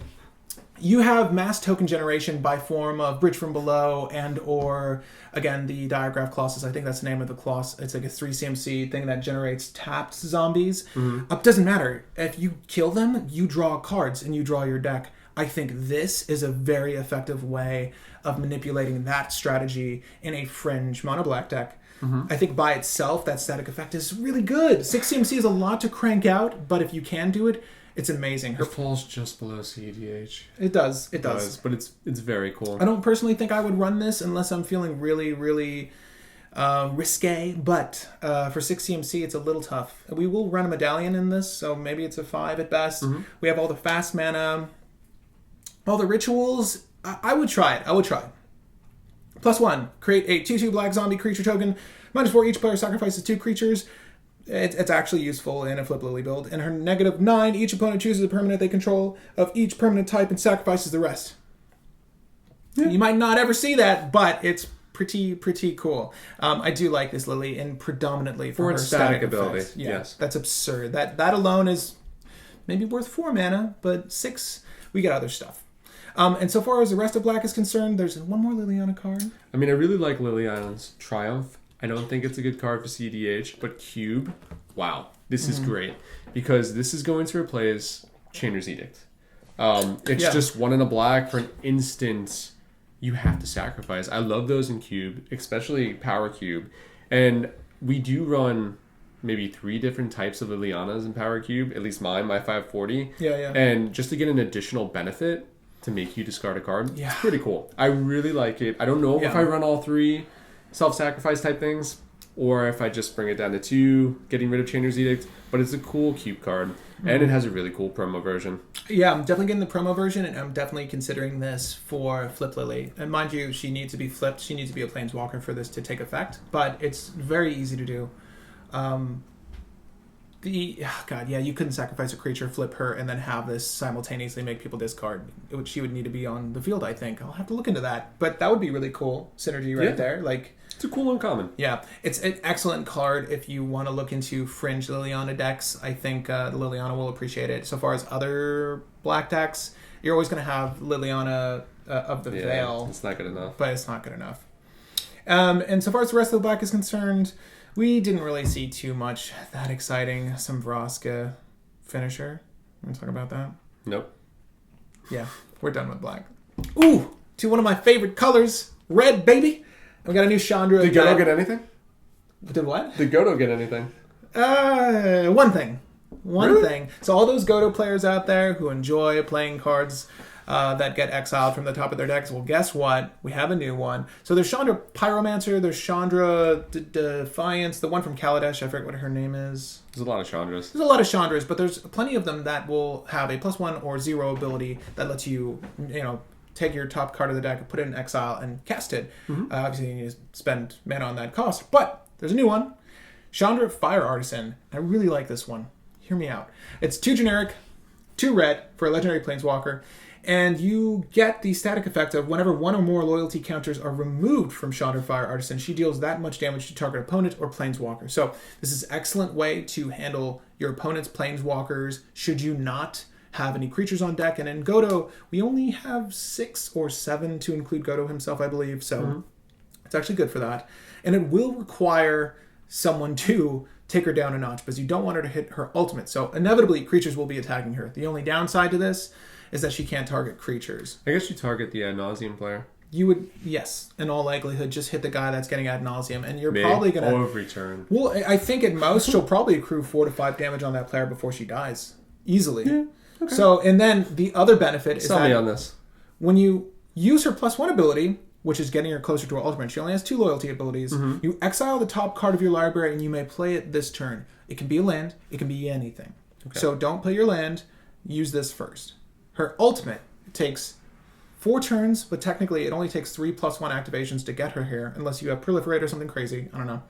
[SPEAKER 1] you have mass token generation by form of Bridge from Below and or, again, the Diregraph Colossus. I think that's the name of the Colossus. It's like a 3 CMC thing that generates tapped zombies. Mm-hmm. Doesn't matter. If you kill them, you draw cards and you draw your deck. I think this is a very effective way of manipulating that strategy in a fringe mono black deck. Mm-hmm. I think by itself, that static effect is really good. 6 CMC is a lot to crank out, but if you can do it, it's amazing.
[SPEAKER 2] It falls just below cEDH.
[SPEAKER 1] It does. It does.
[SPEAKER 2] But it's very cool.
[SPEAKER 1] I don't personally think I would run this unless I'm feeling really, really risque. But for 6 CMC, it's a little tough. We will run a medallion in this, so maybe it's a 5 at best. Mm-hmm. We have all the fast mana, all the rituals. I would try it. +1. Create a 2/2 black zombie creature token. -4. Each player sacrifices 2 creatures. It's actually useful in a Flip Lily build. And her -9, each opponent chooses a permanent they control of each permanent type and sacrifices the rest. Yeah. You might not ever see that, but it's pretty cool. I do like this Lily, and predominantly for her static ability. Effects. Yeah, yes. That's absurd. That alone is maybe worth 4 mana, but 6, we get other stuff. And so far as the rest of black is concerned, there's one more Liliana card.
[SPEAKER 2] I mean, I really like Liliana's Triumph. I don't think it's a good card for cEDH, but Cube, wow, this is great because this is going to replace Channer's Edict. It's just 1 and a black for an instant. You have to sacrifice. I love those in Cube, especially Power Cube, and we do run maybe 3 different types of Lilianas in Power Cube. At least my 540.
[SPEAKER 1] Yeah.
[SPEAKER 2] And just to get an additional benefit to make you discard a card, it's pretty cool. I really like it. I don't know if I run all 3 self-sacrifice type things, or if I just bring it down to 2, getting rid of Channer's Edict, but it's a cool cube card, and it has a really cool promo version.
[SPEAKER 1] Yeah, I'm definitely getting the promo version, and I'm definitely considering this for Flip Lily. And mind you, she needs to be flipped. She needs to be a Planeswalker for this to take effect, but it's very easy to do. You couldn't sacrifice a creature, flip her, and then have this simultaneously make people discard. She would need to be on the field, I think. I'll have to look into that. But that would be really cool synergy right there. Like,
[SPEAKER 2] it's a cool uncommon.
[SPEAKER 1] Yeah, it's an excellent card if you want to look into fringe Liliana decks. I think the Liliana will appreciate it. So far as other black decks, you're always going to have Liliana of the Veil.
[SPEAKER 2] It's not good enough.
[SPEAKER 1] But it's not good enough. And so far as the rest of the black is concerned, we didn't really see too much that exciting. Some Vraska finisher. Want to talk about that?
[SPEAKER 2] Nope.
[SPEAKER 1] Yeah, we're done with black. Ooh, to one of my favorite colors, red, baby. We got a new Chandra.
[SPEAKER 2] Did Godo get anything?
[SPEAKER 1] Did what?
[SPEAKER 2] Did Godo get anything?
[SPEAKER 1] One thing. One thing. So all those Godo players out there who enjoy playing cards that get exiled from the top of their decks, well, guess what? We have a new one. So there's Chandra Pyromancer, there's Chandra Defiance, the one from Kaladesh, I forget what her name is.
[SPEAKER 2] There's a lot of Chandras.
[SPEAKER 1] There's a lot of Chandras, but there's plenty of them that will have a +1 or 0 ability that lets you, take your top card of the deck, put it in exile, and cast it. Obviously, you need to spend mana on that cost. But there's a new one, Chandra Fire Artisan. I really like this one. Hear me out. It's 2 generic, 2 red for a legendary Planeswalker, and you get the static effect of whenever 1 or more loyalty counters are removed from Chandra Fire Artisan, she deals that much damage to target opponent or Planeswalker. So this is an excellent way to handle your opponent's Planeswalkers should you not have any creatures on deck. And in Godo, we only have 6 or 7 to include Godo himself, I believe. So it's actually good for that. And it will require someone to take her down a notch because you don't want her to hit her ultimate. So inevitably, creatures will be attacking her. The only downside to this is that she can't target creatures.
[SPEAKER 2] I guess you target the ad nauseum player.
[SPEAKER 1] You would, yes, in all likelihood, just hit the guy that's getting ad nauseum, and you're probably going to...
[SPEAKER 2] every turn.
[SPEAKER 1] Well, I think at most, she'll probably accrue 4 to 5 damage on that player before she dies. Easily. Yeah. Okay. So, and then the other benefit is
[SPEAKER 2] Sell me on this.
[SPEAKER 1] When you use her +1 ability, which is getting her closer to her ultimate, she only has 2 loyalty abilities. You exile the top card of your library and you may play it this turn. It can be a land, it can be anything. Okay. So don't play your land, use this first. Her ultimate takes 4 turns, but technically it only takes 3 +1 activations to get her here, unless you have Proliferate or something crazy. I don't know.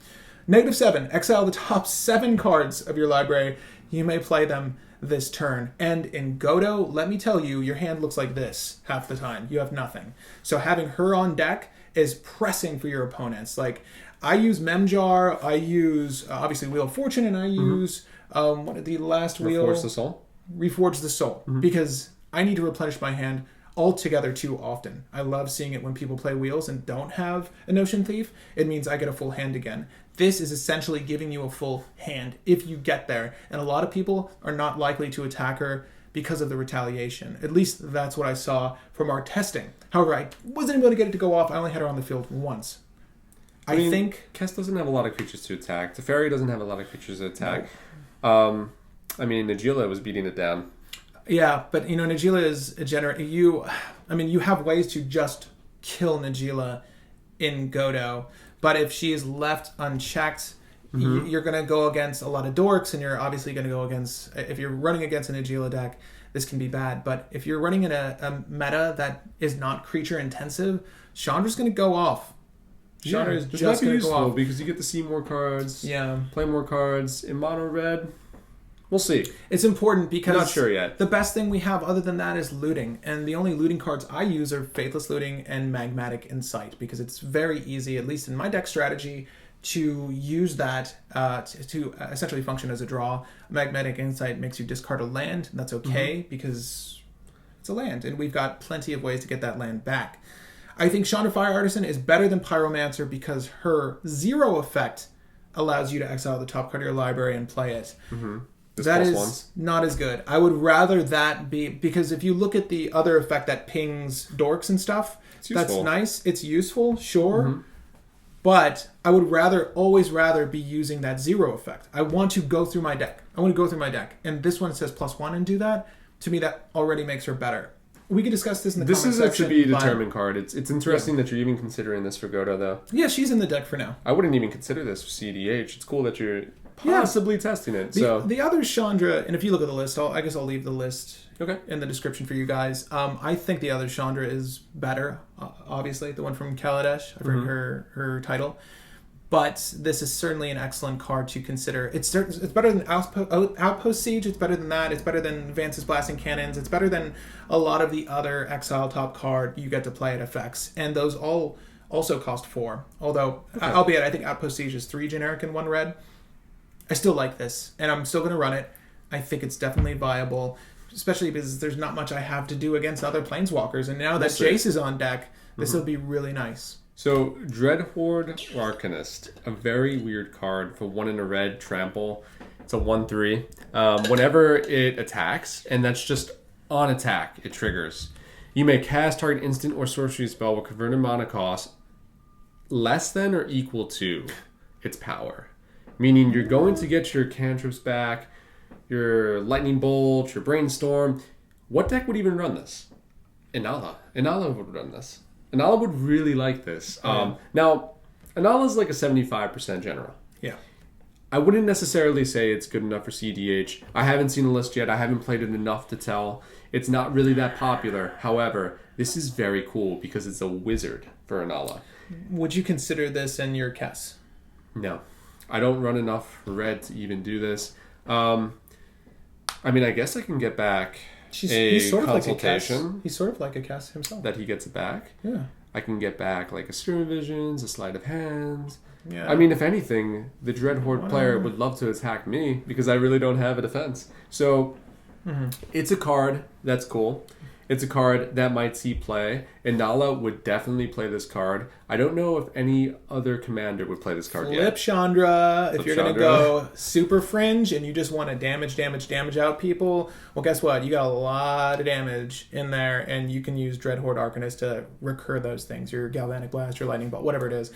[SPEAKER 1] -7, exile the top 7 cards of your library. You may play them this turn. And in Godo, let me tell you, your hand looks like this half the time. You have nothing. So having her on deck is pressing for your opponents. Like, I use Memjar, I use, obviously, Wheel of Fortune, and I use, what did the last wheel?
[SPEAKER 2] Reforge the Soul?
[SPEAKER 1] Reforge the Soul. Because I need to replenish my hand altogether too often. I love seeing it when people play wheels and don't have a Notion Thief. It means I get a full hand again. This is essentially giving you a full hand if you get there. And a lot of people are not likely to attack her because of the retaliation. At least that's what I saw from our testing. However, I wasn't able to get it to go off. I only had her on the field once.
[SPEAKER 2] I think Kess doesn't have a lot of creatures to attack. Teferi doesn't have a lot of creatures to attack. No. Najeela was beating it down.
[SPEAKER 1] Yeah, but Najeela is a you have ways to just kill Najeela in Godo, but if she is left unchecked, you're going to go against a lot of dorks, and you're obviously going to go against, if you're running against an Najeela deck, this can be bad. But if you're running in a meta that is not creature intensive, Chandra's going to go off. Chandra is just going to go off.
[SPEAKER 2] Because you get to see more cards, play more cards. In mono red, we'll see.
[SPEAKER 1] It's important because
[SPEAKER 2] not sure yet.
[SPEAKER 1] The best thing we have other than that is looting. And the only looting cards I use are Faithless Looting and Magmatic Insight, because it's very easy, at least in my deck strategy, to use that to essentially function as a draw. Magmatic Insight makes you discard a land, and that's okay because it's a land, and we've got plenty of ways to get that land back. I think Chandra Fire Artisan is better than Pyromancer because her 0 effect allows you to exile the top card of your library and play it.
[SPEAKER 2] Mm-hmm.
[SPEAKER 1] That is not as good. I would rather that be... Because if you look at the other effect that pings dorks and stuff, that's nice. It's useful, sure. Mm-hmm. But I would always rather be using that 0 effect. I want to go through my deck. And this one says +1 and do that. To me, that already makes her better. We could discuss this in the comment section.
[SPEAKER 2] This is a to-be-determined card. It's interesting that you're even considering this for Godo, though.
[SPEAKER 1] Yeah, she's in the deck for now.
[SPEAKER 2] I wouldn't even consider this for cEDH. It's cool that you're possibly testing it.
[SPEAKER 1] The other Chandra, and if you look at the list, I guess I'll leave the list in the description for you guys. I think the other Chandra is better, obviously. The one from cEDH. I forget her title. But this is certainly an excellent card to consider. It's better than Outpost Siege. It's better than that. It's better than Vance's Blasting Cannons. It's better than a lot of the other Exile top card you get to play at effects. And those all also cost 4. Although, albeit I think Outpost Siege is 3 generic and 1 red. I still like this. And I'm still going to run it. I think it's definitely viable. Especially because there's not much I have to do against other Planeswalkers. And now that Jace is on deck, this will be really nice.
[SPEAKER 2] So, Dreadfort Arcanist, a very weird card for 1 in a red, trample. It's a 1/3. Whenever it attacks, and that's just on attack, it triggers. You may cast target instant or sorcery spell with converted mana cost less than or equal to its power. Meaning you're going to get your cantrips back, your lightning bolt, your brainstorm. What deck would even run this? Inala. Inala would run this. Inala would really like this. Now, Inala is like a 75% general.
[SPEAKER 1] Yeah.
[SPEAKER 2] I wouldn't necessarily say it's good enough for cEDH. I haven't seen the list yet. I haven't played it enough to tell. It's not really that popular. However, this is very cool because it's a wizard for Inala.
[SPEAKER 1] Would you consider this in your Kess?
[SPEAKER 2] No. I don't run enough red to even do this. I mean, I guess I can get back... He's sort of consultation.
[SPEAKER 1] Like he's sort of like a Kess himself.
[SPEAKER 2] That he gets it back.
[SPEAKER 1] Yeah.
[SPEAKER 2] I can get back like a Stream of Visions, a Sleight of Hands.
[SPEAKER 1] Yeah.
[SPEAKER 2] I mean, if anything, the Dreadhorde player would love to attack me because I really don't have a defense. So it's a card that's cool. It's a card that might see play. And Nala would definitely play this card. I don't know if any other commander would play this card yet.
[SPEAKER 1] Flip Chandra. If you're going to go super fringe and you just want to damage out people, well, guess what? You got a lot of damage in there, and you can use Dreadhort Arcanist to recur those things. Your Galvanic Blast, your Lightning Bolt, whatever it is.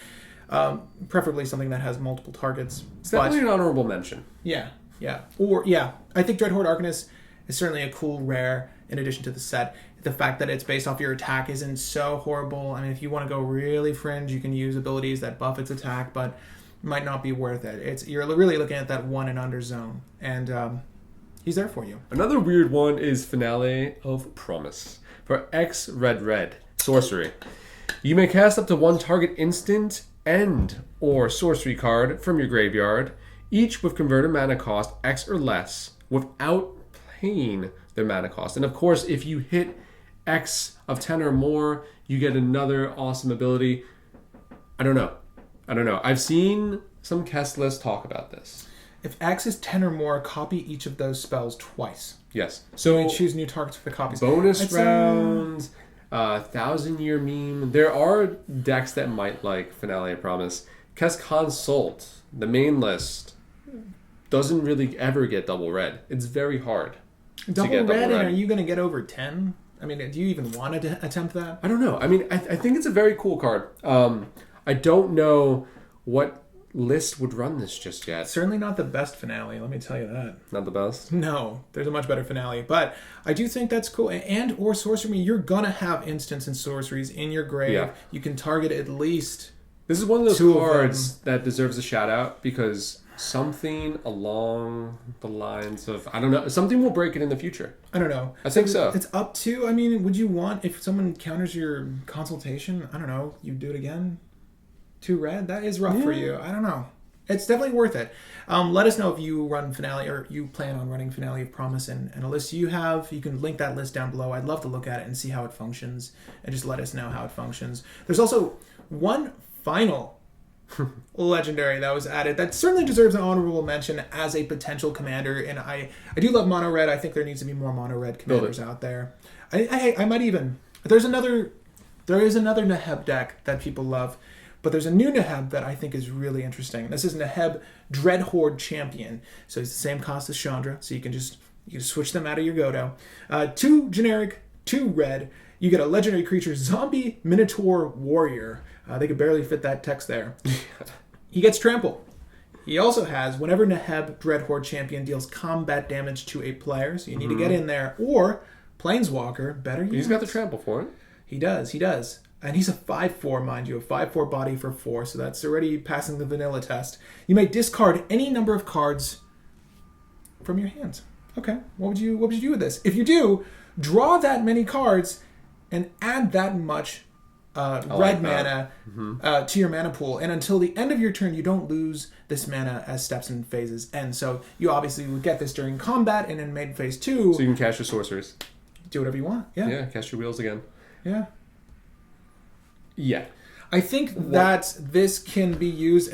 [SPEAKER 1] Preferably something that has multiple targets.
[SPEAKER 2] It's definitely an honorable mention.
[SPEAKER 1] Yeah. I think Dreadhort Arcanist is certainly a cool rare in addition to the set. The fact that it's based off your attack isn't so horrible. I mean, if you want to go really fringe, you can use abilities that buff its attack, but it might not be worth it. You're really looking at that 1 and under zone, and he's there for you.
[SPEAKER 2] Another weird one is Finale of Promise. For X red sorcery. You may cast up to 1 target instant or sorcery card from your graveyard, each with converted mana cost X or less, without paying their mana cost. And of course, if you hit X of 10 or more, you get another awesome ability. I don't know. I've seen some Kess lists talk about this.
[SPEAKER 1] If X is 10 or more, copy each of those spells twice.
[SPEAKER 2] Yes.
[SPEAKER 1] So you choose new targets for the copies.
[SPEAKER 2] Bonus rounds, 1,000-year meme. There are decks that might like Finale of Promise. Kess Consult, the main list, doesn't really ever get double red. It's very hard.
[SPEAKER 1] Double red, and are you going to get over 10? I mean, do you even want to attempt that?
[SPEAKER 2] I don't know. I mean, I think it's a very cool card. I don't know what list would run this just yet.
[SPEAKER 1] Certainly not the best Finale, let me tell you that.
[SPEAKER 2] Not the best?
[SPEAKER 1] No, there's a much better Finale. But I do think that's cool. And or sorcery, you're going to have instants and sorceries in your grave. Yeah. You can target at least
[SPEAKER 2] This is one of those cards that deserves a shout out because something along the lines of, I don't know, something will break it in the future.
[SPEAKER 1] I don't know.
[SPEAKER 2] I think so.
[SPEAKER 1] It's up to, I mean, would you want, if someone counters your consultation, I don't know, you do it again? 2 red? That is rough for you. I don't know. It's definitely worth it. Let us know if you run Finale or you plan on running Finale of Promise and a list you have. You can link that list down below. I'd love to look at it and see how it functions and just let us know how it functions. There's also one final legendary that was added that certainly deserves an honorable mention as a potential commander, and I do love mono red. I think there needs to be more mono red commanders out there. I might even, there's another There is another Neheb deck that people love, but there's a new Neheb that I think is really interesting. This is Neheb Dreadhort Champion. So it's the same cost as Chandra, so you can switch them out of your Godo. 2 generic, 2 red. You get a legendary creature, Zombie Minotaur Warrior. They could barely fit that text there. He gets trample. He also has, whenever Neheb Dreadhort Champion deals combat damage to a player, so you need to get in there, or Planeswalker, better yet.
[SPEAKER 2] He's got the trample for it.
[SPEAKER 1] He does. And he's a 5/4, mind you, a 5/4 body for 4, so that's already passing the vanilla test. You may discard any number of cards from your hands. Okay, what would you do with this? If you do, draw that many cards and add that much red mana to your mana pool, and until the end of your turn, you don't lose this mana as steps and phases end. So you obviously would get this during combat and in main phase 2.
[SPEAKER 2] So you can cast your sorceries.
[SPEAKER 1] Do whatever you want. Yeah,
[SPEAKER 2] cast your wheels again.
[SPEAKER 1] Yeah. I think that this can be used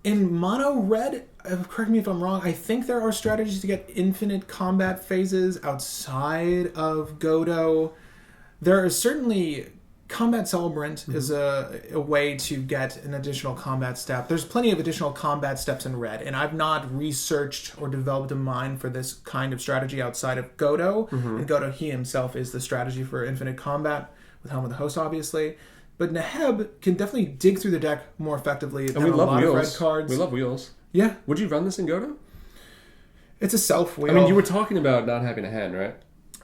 [SPEAKER 1] in mono red. Correct me if I'm wrong. I think there are strategies to get infinite combat phases outside of Godo. There is certainly Combat Celebrant is a way to get an additional combat step. There's plenty of additional combat steps in red, and I've not researched or developed a mind for this kind of strategy outside of Godo. And Godo, he himself is the strategy for infinite combat, with Helm of the Host, obviously. But Neheb can definitely dig through the deck more effectively than a lot of red cards.
[SPEAKER 2] We love wheels.
[SPEAKER 1] Yeah.
[SPEAKER 2] Would you run this in Godo?
[SPEAKER 1] It's a self-wheel.
[SPEAKER 2] I mean, you were talking about not having a hand, right?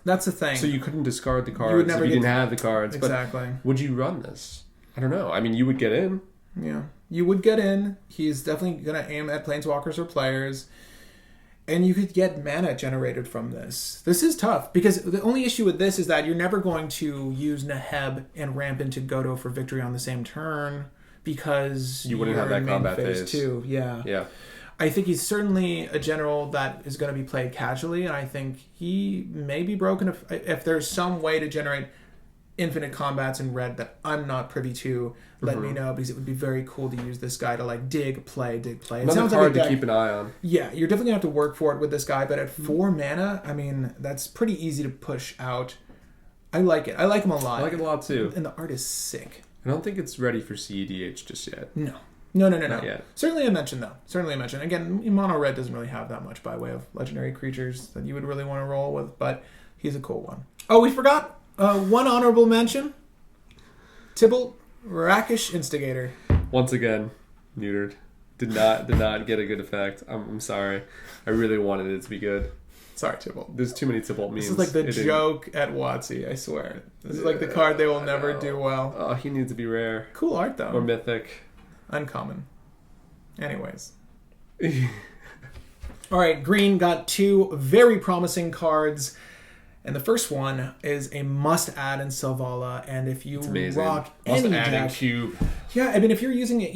[SPEAKER 1] That's the thing.
[SPEAKER 2] So you couldn't discard the cards if you didn't have the cards.
[SPEAKER 1] Exactly.
[SPEAKER 2] But would you run this? I don't know. I mean, you would get in.
[SPEAKER 1] Yeah. You would get in. He's definitely going to aim at Planeswalkers or players. And you could get mana generated from this. This is tough, because the only issue with this is that you're never going to use Neheb and ramp into Godo for victory on the same turn, because
[SPEAKER 2] you wouldn't have that combat phase
[SPEAKER 1] 2. Yeah. I think he's certainly a general that is going to be played casually, and I think he may be broken if there's some way to generate infinite combats in red that I'm not privy to. Let me know, because it would be very cool to use this guy to dig, play.
[SPEAKER 2] It sounds hard to keep an eye on.
[SPEAKER 1] Yeah, you're definitely going to have to work for it with this guy, but at 4 mana, I mean, that's pretty easy to push out. I like it. I like him a lot.
[SPEAKER 2] I like it a lot too.
[SPEAKER 1] And the art is sick.
[SPEAKER 2] I don't think it's ready for cEDH just yet.
[SPEAKER 1] No.
[SPEAKER 2] Not yet.
[SPEAKER 1] Certainly a mention, though. Again, mono red doesn't really have that much by way of legendary creatures that you would really want to roll with, but he's a cool one. Oh, we forgot one honorable mention. Tibalt, Rakish Instigator.
[SPEAKER 2] Once again, neutered. Did not get a good effect. I'm sorry. I really wanted it to be good.
[SPEAKER 1] Sorry, Tibalt.
[SPEAKER 2] There's too many Tibalt memes.
[SPEAKER 1] This is like the joke at WotC, I swear. This is like the card they will never do well.
[SPEAKER 2] Oh, he needs to be rare.
[SPEAKER 1] Cool art, though.
[SPEAKER 2] Or mythic.
[SPEAKER 1] Uncommon. Anyways. All right, green got 2 very promising cards. And the first one is a must-add in Selvala. And if you rock any deck...
[SPEAKER 2] cube.
[SPEAKER 1] Yeah, I mean, if you're using it,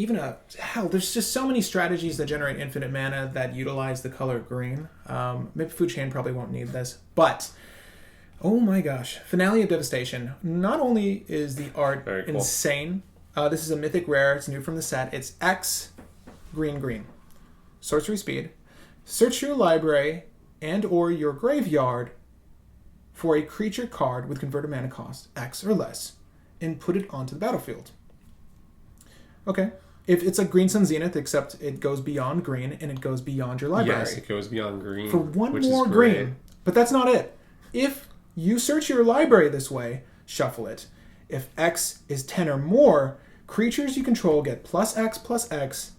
[SPEAKER 1] there's just so many strategies that generate infinite mana that utilize the color green. Maybe Food Chain probably won't need this. But, oh my gosh. Finale of Devastation. Not only is the art insane... this is a mythic rare. It's new from the set. It's X, green. Sorcery speed. Search your library and or your graveyard for a creature card with converted mana cost X or less, and put it onto the battlefield. Okay. If it's a Green Sun Zenith, except it goes beyond green and it goes beyond your library.
[SPEAKER 2] Yes, it goes beyond green.
[SPEAKER 1] For one more green. But that's not it. If you search your library this way, shuffle it. If X is 10 or more, creatures you control get +X/+X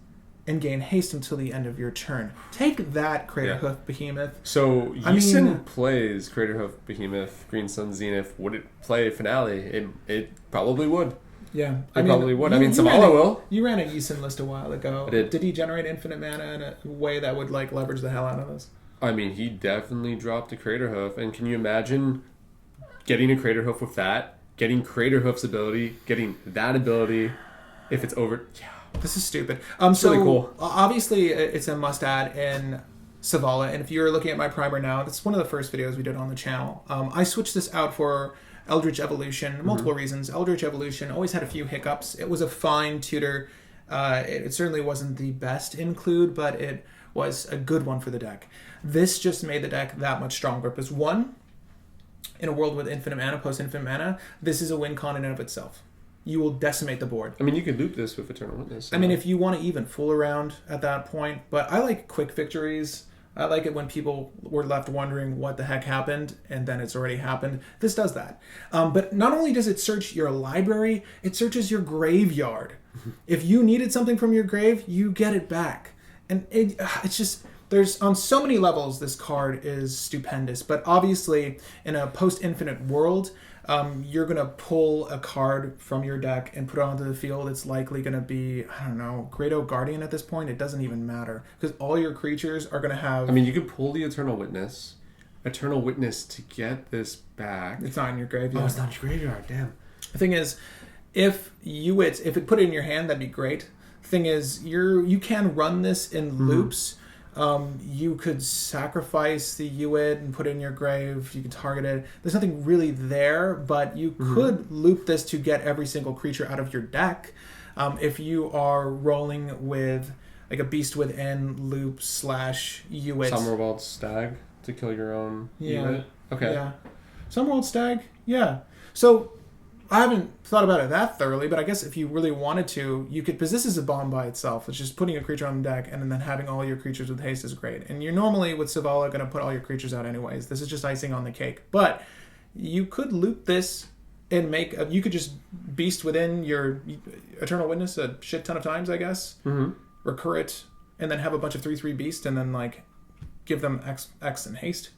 [SPEAKER 1] and gain haste until the end of your turn. Take that, Craterhoof Behemoth.
[SPEAKER 2] So, Yisun plays Craterhoof Behemoth, Green Sun Zenith. Would it play Finale? It probably would.
[SPEAKER 1] Yeah.
[SPEAKER 2] It probably would. Selvala will.
[SPEAKER 1] You ran a Yisun list a while ago.
[SPEAKER 2] I did.
[SPEAKER 1] Did he generate infinite mana in a way that would leverage the hell out of this?
[SPEAKER 2] I mean, he definitely dropped a Craterhoof. And can you imagine getting a Craterhoof with that? Getting Craterhoof's ability, getting that ability, if it's over... Yeah.
[SPEAKER 1] This is stupid.
[SPEAKER 2] It's really cool.
[SPEAKER 1] Obviously, it's a must-add in Selvala, and if you're looking at my primer now, that's one of the first videos we did on the channel. I switched this out for Eldritch Evolution, multiple reasons. Eldritch Evolution always had a few hiccups. It was a fine tutor. It certainly wasn't the best include, but it was a good one for the deck. This just made the deck that much stronger, because one, in a world with infinite mana, post-infinite mana, this is a win con in and of itself. You will decimate the board.
[SPEAKER 2] I mean, you could loop this with Eternal Witness.
[SPEAKER 1] I mean, if you want to even fool around at that point. But I like quick victories. I like it when people were left wondering what the heck happened, and then it's already happened. This does that. But not only does it search your library, it searches your graveyard. If you needed something from your grave, you get it back. And it's just... There's on so many levels this card is stupendous, but obviously in a post-infinite world, you're going to pull a card from your deck and put it onto the field. It's likely going to be, I don't know, Great Oak Guardian at this point. It doesn't even matter because all your creatures are going to have...
[SPEAKER 2] I mean, you could pull the Eternal Witness to get this back.
[SPEAKER 1] It's not in your graveyard.
[SPEAKER 2] Oh, it's not in your graveyard, damn.
[SPEAKER 1] The thing is, if it put it in your hand, that'd be great. The thing is, you can run this in loops. You could sacrifice the Uid and put it in your grave. You could target it. There's nothing really there, but you could loop this to get every single creature out of your deck. If you are rolling with like a Beast Within loop / Uid.
[SPEAKER 2] Summerwald Stag to kill your own Uid. Okay.
[SPEAKER 1] Yeah. Summerwald Stag. Yeah. So I haven't thought about it that thoroughly, but I guess if you really wanted to, you could, because this is a bomb by itself. It's just putting a creature on the deck and then having all your creatures with haste is great. And you're normally with Selvala going to put all your creatures out anyways. This is just icing on the cake. But you could loop this and you could just Beast Within your Eternal Witness a shit ton of times, I guess. Recur it, and then have a bunch of 3/3 Beast, and then like give them X and haste.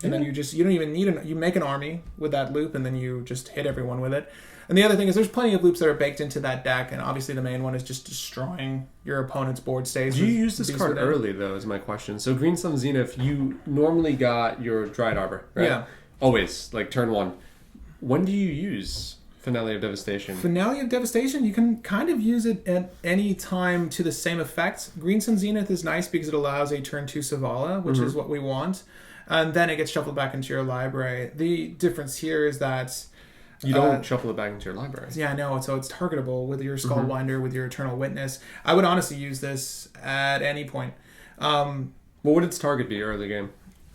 [SPEAKER 1] And then you don't even need you make an army with that loop, and then you just hit everyone with it. And the other thing is there's plenty of loops that are baked into that deck, and obviously the main one is just destroying your opponent's board stays.
[SPEAKER 2] Do you use this card early, though, is my question. So Green Sun Zenith, you normally got your Dried Arbor, right? Yeah. Always, like turn 1. When do you use Finale of Devastation?
[SPEAKER 1] Finale of Devastation, you can kind of use it at any time to the same effect. Green Sun Zenith is nice because it allows a turn 2 Selvala, which is what we want. And then it gets shuffled back into your library. The difference here is that...
[SPEAKER 2] You don't shuffle it back into your library.
[SPEAKER 1] Yeah, I know. So it's targetable with your Skullwinder, with your Eternal Witness. I would honestly use this at any point.
[SPEAKER 2] What would its target be early game?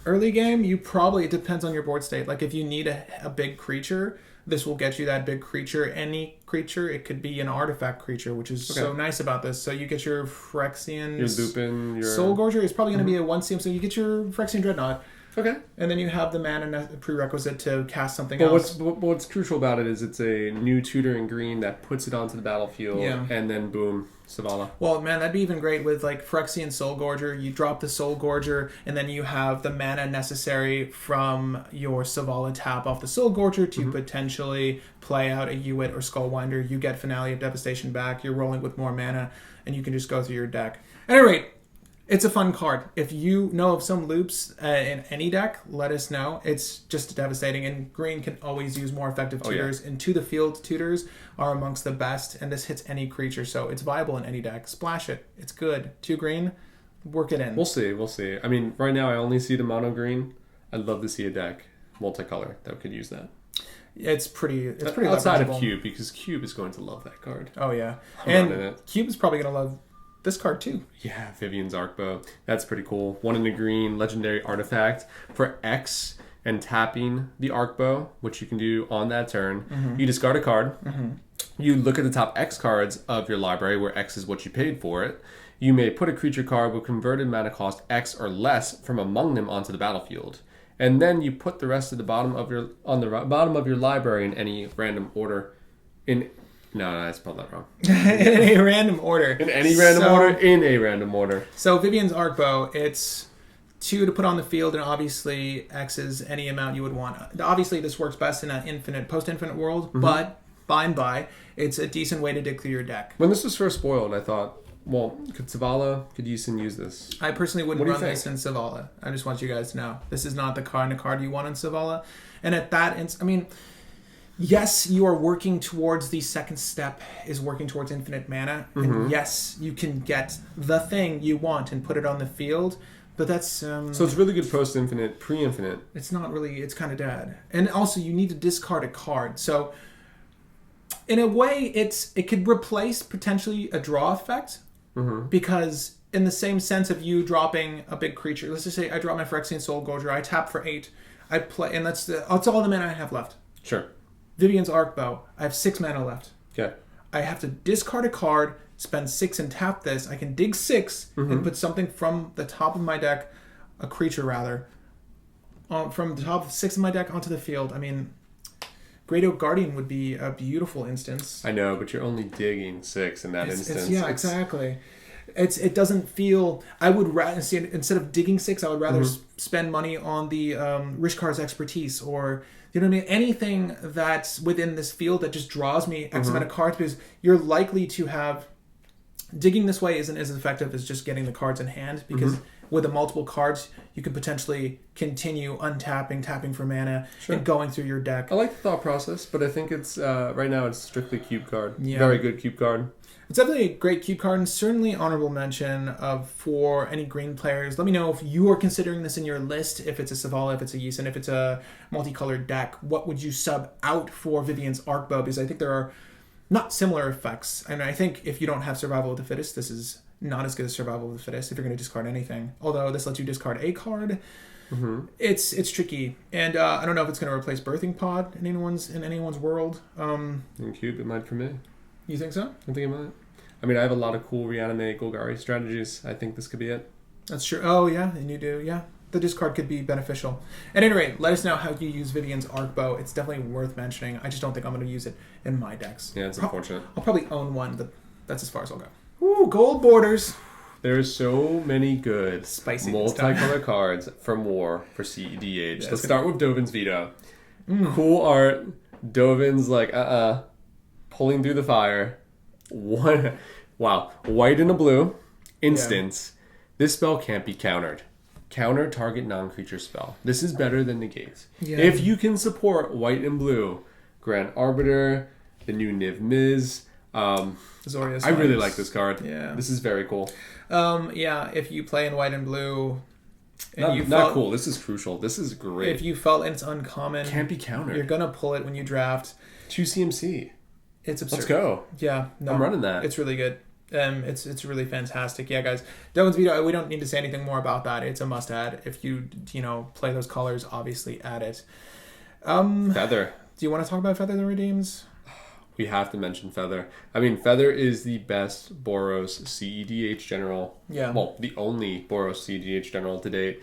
[SPEAKER 1] Early game, it depends on your board state. Like if you need a big creature, this will get you that big creature. Any creature, it could be an artifact creature, which is so nice about this. So you get your Phyrexian...
[SPEAKER 2] Your Lupin, your...
[SPEAKER 1] Soul Gorger is probably going to be a 1CM, so you get your Phyrexian Dreadnought.
[SPEAKER 2] Okay.
[SPEAKER 1] And then you have the mana prerequisite to cast something else.
[SPEAKER 2] What's crucial about it is it's a new tutor in green that puts it onto the battlefield, and then boom, Selvala.
[SPEAKER 1] Well, man, that'd be even great with like Phyrexian Soul Gorger. You drop the Soul Gorger, and then you have the mana necessary from your Selvala tap off the Soul Gorger to potentially play out a Uid or Skullwinder. You get Finale of Devastation back. You're rolling with more mana, and you can just go through your deck. At any rate, it's a fun card. If you know of some loops in any deck, let us know. It's just devastating, and green can always use more effective tutors, and to the field tutors are amongst the best, and this hits any creature, so it's viable in any deck. Splash it. It's good. 2 green, work it in.
[SPEAKER 2] We'll see. I mean, right now I only see the mono green. I'd love to see a deck, multicolor, that could use that.
[SPEAKER 1] It's pretty
[SPEAKER 2] outside of Cube, because Cube is going to love that card.
[SPEAKER 1] Oh, yeah. And Cube is probably going to love this card too.
[SPEAKER 2] Yeah, Vivian's Ark Bow. That's pretty cool. 1 in the green, legendary artifact for X and tapping the Ark Bow, which you can do on that turn. You discard a card. You look at the top X cards of your library, where X is what you paid for it. You may put a creature card with converted mana cost X or less from among them onto the battlefield. And then you put the rest of the bottom of your library in any random order. No, I spelled that wrong.
[SPEAKER 1] In a random order.
[SPEAKER 2] In any random order? In a random order.
[SPEAKER 1] So Vivian's Ark Bow, it's 2 to put on the field, and obviously X is any amount you would want. Obviously this works best in an post-infinite world, but by and by, it's a decent way to dig through your deck.
[SPEAKER 2] When this was first spoiled, I thought, well, could Yisun use this?
[SPEAKER 1] I personally wouldn't run this in Selvala. I just want you guys to know. This is not the kind of card you want in Selvala. And at that, yes, you are working towards the second step, is working towards infinite mana. And yes, you can get the thing you want and put it on the field, but that's... so
[SPEAKER 2] it's really good post-infinite, pre-infinite.
[SPEAKER 1] It's not really, it's kind of dead. And also, you need to discard a card. So, in a way, it could replace potentially a draw effect, because in the same sense of you dropping a big creature, let's just say I drop my Phyrexian Soul Gorger, I tap for 8, I play, and that's all the mana I have left.
[SPEAKER 2] Sure.
[SPEAKER 1] Vivians Ark Bow. I have 6 mana left.
[SPEAKER 2] Okay.
[SPEAKER 1] I have to discard a card, spend 6 and tap this. I can dig 6 and put something from the top of my deck, a creature rather, from the top of 6 of my deck onto the field. I mean, Great Oak Guardian would be a beautiful instance.
[SPEAKER 2] I know, but you're only digging 6 in that instance.
[SPEAKER 1] Exactly. It doesn't feel. I would rather see, instead of digging 6, I would rather spend money on the Rishkar's Expertise, or you know what I mean, anything that's within this field that just draws me X amount of cards, because you're likely to have digging this way isn't as effective as just getting the cards in hand, because with the multiple cards you could potentially continue untapping, tapping for mana, and going through your deck.
[SPEAKER 2] I like the thought process, but I think it's right now it's strictly cube card. Very good cube card.
[SPEAKER 1] It's definitely a great cube card, and certainly honorable mention for any green players. Let me know if you are considering this in your list, if it's a Savala, if it's a Yisan, if it's a multicolored deck. What would you sub out for Vivian's Ark Bow? Because I think there are not similar effects. And I think if you don't have Survival of the Fittest, this is not as good as Survival of the Fittest if you're going to discard anything. Although this lets you discard a card. It's tricky. And I don't know if it's going to replace Birthing Pod in anyone's world.
[SPEAKER 2] In cube, it might for me.
[SPEAKER 1] You think so?
[SPEAKER 2] I think it might. I mean, I have a lot of cool Reanimate Golgari strategies. I think this could be it.
[SPEAKER 1] That's true. Oh, yeah, and you do. Yeah, the discard could be beneficial. At any rate, let us know how you use Vivian's Ark Bow. It's definitely worth mentioning. I just don't think I'm going to use it in my decks.
[SPEAKER 2] Yeah, it's unfortunate.
[SPEAKER 1] I'll probably own one, but that's as far as I'll go. Ooh, gold borders.
[SPEAKER 2] There's so many good
[SPEAKER 1] spicy
[SPEAKER 2] multicolor cards from War for cEDH. Let's start with Tobins Veto. Cool art. Tobins pulling through the fire. White and a blue. Instance. This spell can't be countered. Counter target non-creature spell. This is better than negate. Yeah. If you can support white and blue, Grand Arbiter, the new Niv-Mizzet. I really like this card. Yeah. This is very cool.
[SPEAKER 1] If you play in white and blue... And
[SPEAKER 2] not cool. This is crucial. This is great.
[SPEAKER 1] If you felt it's uncommon...
[SPEAKER 2] Can't be countered.
[SPEAKER 1] You're going to pull it when you draft.
[SPEAKER 2] 2 CMC.
[SPEAKER 1] It's absurd.
[SPEAKER 2] Let's go.
[SPEAKER 1] Yeah. No,
[SPEAKER 2] I'm running that.
[SPEAKER 1] It's really good. It's really fantastic. Yeah, guys. Tobins Veto, we don't need to say anything more about that. It's a must-add. If you play those colors, obviously add it.
[SPEAKER 2] Feather.
[SPEAKER 1] Do you want to talk about Feather the Redeems?
[SPEAKER 2] We have to mention Feather. I mean, Feather is the best Boros cEDH general. Yeah. Well, the only Boros cEDH general to date.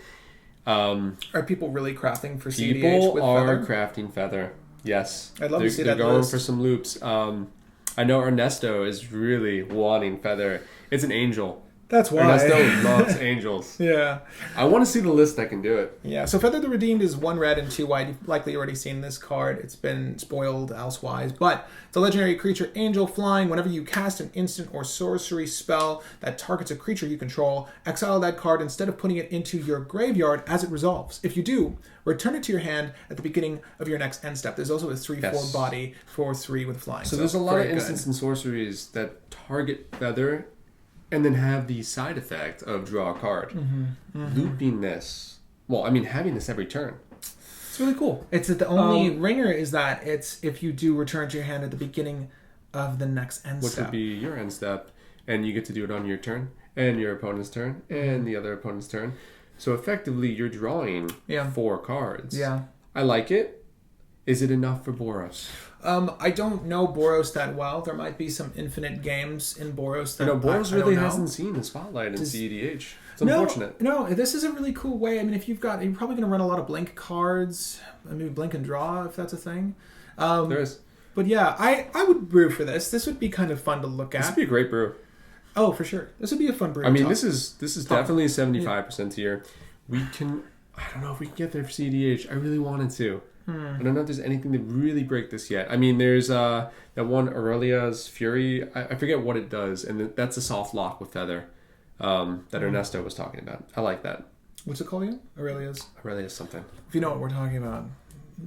[SPEAKER 1] Are people really crafting for cEDH
[SPEAKER 2] with Feather? People are crafting Feather. Yes.
[SPEAKER 1] I'd love to see that
[SPEAKER 2] They're going for some loops. I know Ernesto is really wanting Feather. It's an angel.
[SPEAKER 1] That's why.
[SPEAKER 2] Ernesto loves angels.
[SPEAKER 1] Yeah.
[SPEAKER 2] I want to see the list that can do it.
[SPEAKER 1] Yeah, so Feather the Redeemed is 1 red and 2 white. You've likely already seen this card. It's been spoiled elsewise. But it's a legendary creature, angel, flying. Whenever you cast an instant or sorcery spell that targets a creature you control, exile that card instead of putting it into your graveyard as it resolves. If you do, return it to your hand at the beginning of your next end step. There's also a 3/4 body for 3 with flying.
[SPEAKER 2] So there's a lot of instants and sorceries that target Feather and then have the side effect of draw a card. Looping this. Well, I mean, having this every turn. It's really cool.
[SPEAKER 1] It's that the only ringer is that it's if you do return to your hand at the beginning of the next end step.
[SPEAKER 2] Which would be your end step. And you get to do it on your turn, and your opponent's turn, and the other opponent's turn. So effectively, you're drawing 4 cards. Yeah. I like it. Is it enough for Boros?
[SPEAKER 1] I don't know Boros that well. There might be some infinite games in Boros that
[SPEAKER 2] Boros really hasn't seen the spotlight in cEDH. It's unfortunate.
[SPEAKER 1] No, this is a really cool way. I mean, if you're probably going to run a lot of blink cards. Maybe blink and draw, if that's a thing.
[SPEAKER 2] There is.
[SPEAKER 1] But yeah, I would brew for this. This would be kind of fun to look at.
[SPEAKER 2] This would be a great brew.
[SPEAKER 1] Oh, for sure. This would be a fun brew.
[SPEAKER 2] I mean, this is definitely 75% tier. I don't know if we can get there for cEDH. I really wanted to. I don't know if there's anything to really break this yet. I mean, there's that one Aurelia's Fury. I forget what it does, and that's a soft lock with Feather that Ernesto was talking about. I like that.
[SPEAKER 1] What's it called again? Aurelia's
[SPEAKER 2] something.
[SPEAKER 1] If you know what we're talking about,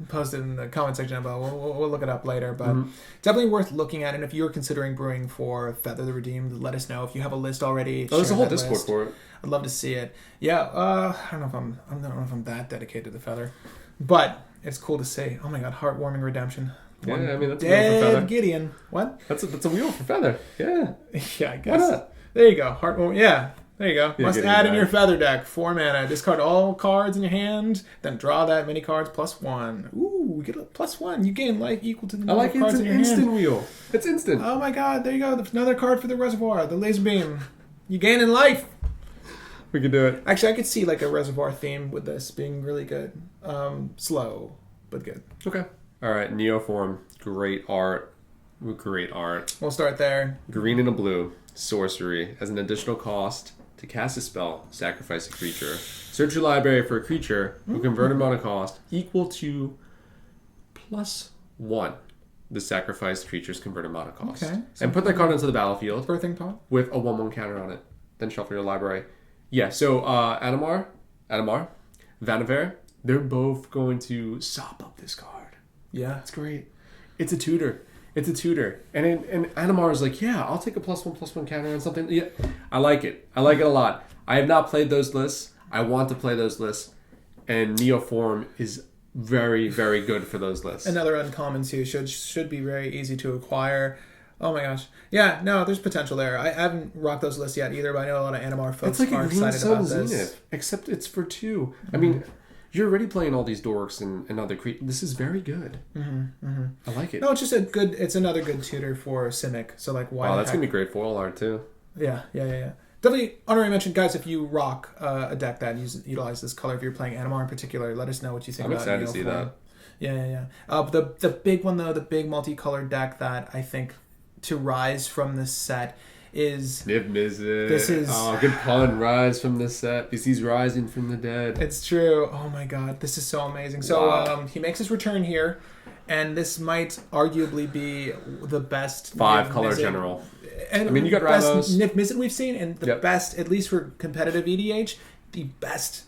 [SPEAKER 1] post it in the comment section below. We'll look it up later, but definitely worth looking at. And if you're considering brewing for Feather the Redeemed, let us know. If you have a list already,
[SPEAKER 2] there's a whole Discord for it.
[SPEAKER 1] I'd love to see it. Yeah, I don't know if I'm that dedicated to the Feather, but it's cool to see. Oh my god, heartwarming redemption.
[SPEAKER 2] Yeah, I mean that's a
[SPEAKER 1] wheel for Feather. Gideon. What?
[SPEAKER 2] That's a wheel for Feather. Yeah.
[SPEAKER 1] Yeah, I guess. Why not? There you go. Heartwarming. Yeah. There you go. Must add in your feather deck. 4 mana. Discard all cards in your hand, then draw that many cards +1. Ooh, we get a +1. You gain life equal to the number of cards in your hand.
[SPEAKER 2] It's an instant wheel. It's instant.
[SPEAKER 1] Oh my god, there you go. Another card for the reservoir, the laser beam. You gain in life.
[SPEAKER 2] We can do it.
[SPEAKER 1] Actually, I could see like a reservoir theme with this being really good. Slow, but good.
[SPEAKER 2] Okay. All right, Neoform. Great art. Great art.
[SPEAKER 1] We'll start there.
[SPEAKER 2] Green and a blue. Sorcery. As an additional cost, to cast a spell, sacrifice a creature. Search your library for a creature who converted mana cost equal to +1 the sacrificed creature's converted mana cost. Okay. And put that card into the battlefield.
[SPEAKER 1] Birthing Pod?
[SPEAKER 2] With a 1/1 counter on it. Then shuffle your library. Yeah, so Adamar, Vanaver, they're both going to sop up this card.
[SPEAKER 1] Yeah.
[SPEAKER 2] It's great. It's a tutor. And Adamar is like, yeah, I'll take a +1/+1 counter on something. Yeah, I like it. I like it a lot. I have not played those lists. I want to play those lists. And Neoform is very, very good for those lists.
[SPEAKER 1] Another uncommon too. Should be very easy to acquire. Oh my gosh. Yeah, no, there's potential there. I haven't rocked those lists yet either, but I know a lot of Animar folks are excited about this.
[SPEAKER 2] Zenith, except it's for 2. Mm-hmm. I mean, you're already playing all these dorks and other creatures. This is very good. I like it.
[SPEAKER 1] No, it's just it's another good tutor for Simic. So like, why?
[SPEAKER 2] Wow, that's gonna be great foil art too.
[SPEAKER 1] Yeah. Definitely honorary mention, guys. If you rock a deck that utilize this color, if you're playing Animar in particular, let us know what you think. I'm
[SPEAKER 2] excited to see that.
[SPEAKER 1] Yeah. The big one though, the big multicolored deck that I think to rise from this set is
[SPEAKER 2] Niv-Mizzet. This is good pun. Rise from this set because he's rising from the dead.
[SPEAKER 1] It's true. Oh my god, this is so amazing. So he makes his return here, and this might arguably be the best
[SPEAKER 2] 5-color general.
[SPEAKER 1] And
[SPEAKER 2] I mean, you got
[SPEAKER 1] best Niv-Mizzet we've seen, and the best, at least for competitive EDH, the best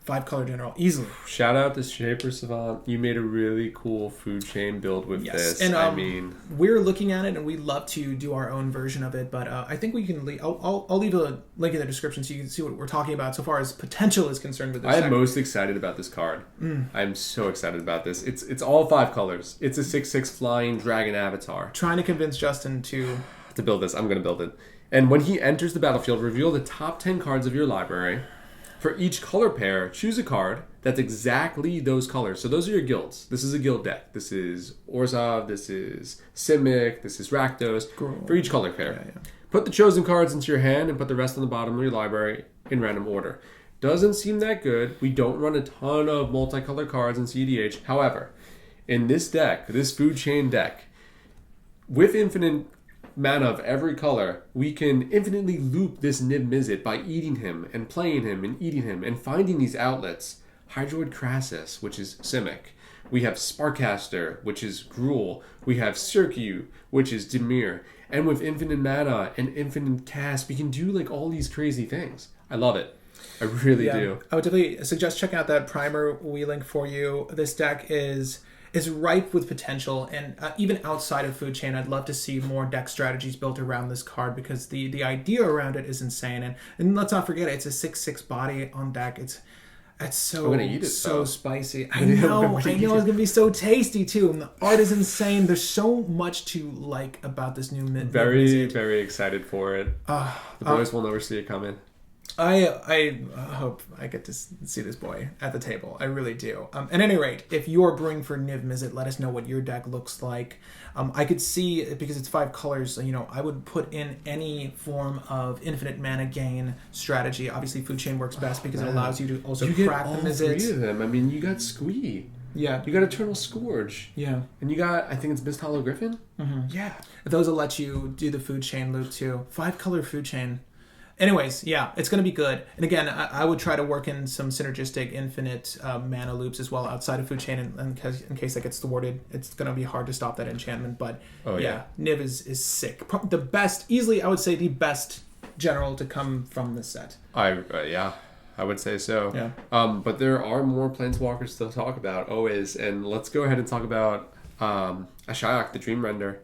[SPEAKER 1] 5-color general easily.
[SPEAKER 2] Shout out to Shaper Savant. You made a really cool food chain build with this.
[SPEAKER 1] And I mean, we're looking at it, and we'd love to do our own version of it. But I think we can. I'll leave a link in the description so you can see what we're talking about so far as potential is concerned with this.
[SPEAKER 2] I'm most excited about this card. I'm so excited about this. It's all 5 colors. It's a 6/6 flying dragon avatar.
[SPEAKER 1] Trying to convince Justin to
[SPEAKER 2] build this. I'm going to build it. And when he enters the battlefield, reveal the top 10 cards of your library. For each color pair, choose a card that's exactly those colors. So those are your guilds. This is a guild deck. This is Orzhov, this is Simic, this is Rakdos. For each color pair. Yeah. Put the chosen cards into your hand and put the rest on the bottom of your library in random order. Doesn't seem that good. We don't run a ton of multicolored cards in cEDH. However, in this deck, this food chain deck, with infinite mana of every color, we can infinitely loop this Niv-Mizzet by eating him and playing him and eating him and finding these outlets. Hydroid Crassus, which is Simic. We have Sparkcaster, which is Gruul. We have Circu, which is Dimir. And with infinite mana and infinite cast, we can do like all these crazy things. I love it. I really do.
[SPEAKER 1] I would definitely suggest checking out that primer we link for you. This deck is ripe with potential, and even outside of food chain, I'd love to see more deck strategies built around this card because the idea around it is insane. And let's not forget, it's a 6/6 body on deck. It's so I'm gonna eat it, so spicy. I know it's gonna be so tasty too. And the art is insane. There's so much to like about this new
[SPEAKER 2] very, very excited for it. The boys will never see it coming.
[SPEAKER 1] I hope I get to see this boy at the table. I really do. At any rate, if you're brewing for Niv-Mizzet, let us know what your deck looks like. I could see, because it's 5 colors, I would put in any form of infinite mana gain strategy. Obviously, food chain works best because it allows you to also crack the Mizzet.
[SPEAKER 2] 3 of them. I mean, you got Squee.
[SPEAKER 1] Yeah.
[SPEAKER 2] You got Eternal Scourge.
[SPEAKER 1] Yeah.
[SPEAKER 2] And you got, I think it's Mist Hollow Griffin?
[SPEAKER 1] Mm-hmm. Yeah. Those will let you do the food chain loop too. 5-color food chain. Anyways, yeah, it's going to be good. And again, I would try to work in some synergistic infinite mana loops as well outside of food chain in case that gets thwarted. It's going to be hard to stop that enchantment. But Niv is sick. The best, easily I would say the best general to come from this set.
[SPEAKER 2] I would say so.
[SPEAKER 1] Yeah.
[SPEAKER 2] But there are more Planeswalkers to talk about always. And let's go ahead and talk about Ashayok, the Dream Render.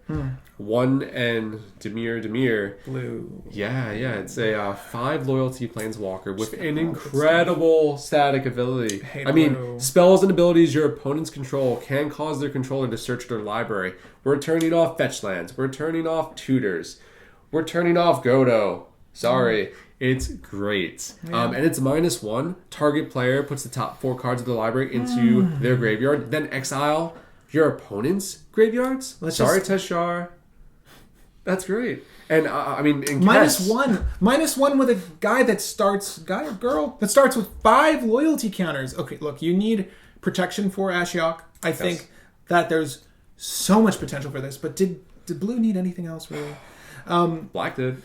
[SPEAKER 2] 1 and Dimir.
[SPEAKER 1] Blue.
[SPEAKER 2] Yeah. It's a 5 loyalty Planeswalker with an incredible static ability. I mean, spells and abilities your opponents control can cause their controller to search their library. We're turning off fetch lands. We're turning off tutors. We're turning off Godo. Sorry. It's great.
[SPEAKER 1] Yeah.
[SPEAKER 2] And it's -1. Target player puts the top 4 cards of the library into their graveyard, then exile your opponent's graveyards. Sorry, Teshar. That's great. And I mean, in
[SPEAKER 1] -1 with a guy or girl that starts with 5 loyalty counters. Okay, look, you need protection for Ashiok. I think that there's so much potential for this, but did Blue need anything else really?
[SPEAKER 2] Black did.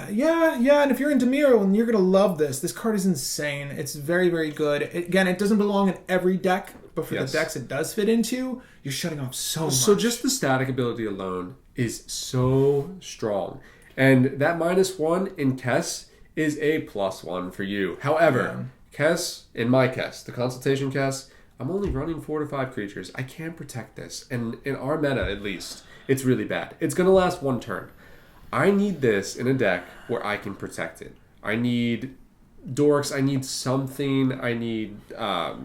[SPEAKER 1] Yeah, and if you're in Demir, then you're going to love this. This card is insane. It's very, very good. Again, it doesn't belong in every deck, but for the decks it does fit into, you're shutting off so much.
[SPEAKER 2] So just the static ability alone is so strong. And that -1 in Kess is a +1 for you. However, Kess, in my Kess, the Consultation Kess, I'm only running 4 to 5 creatures. I can't protect this. And in our meta, at least, it's really bad. It's going to last 1 turn. I need this in a deck where I can protect it. I need dorks. I need something. I need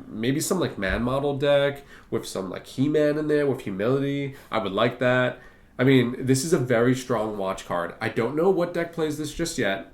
[SPEAKER 2] maybe some like man model deck with some like He-Man in there with humility. I would like that. I mean, this is a very strong watch card. I don't know what deck plays this just yet,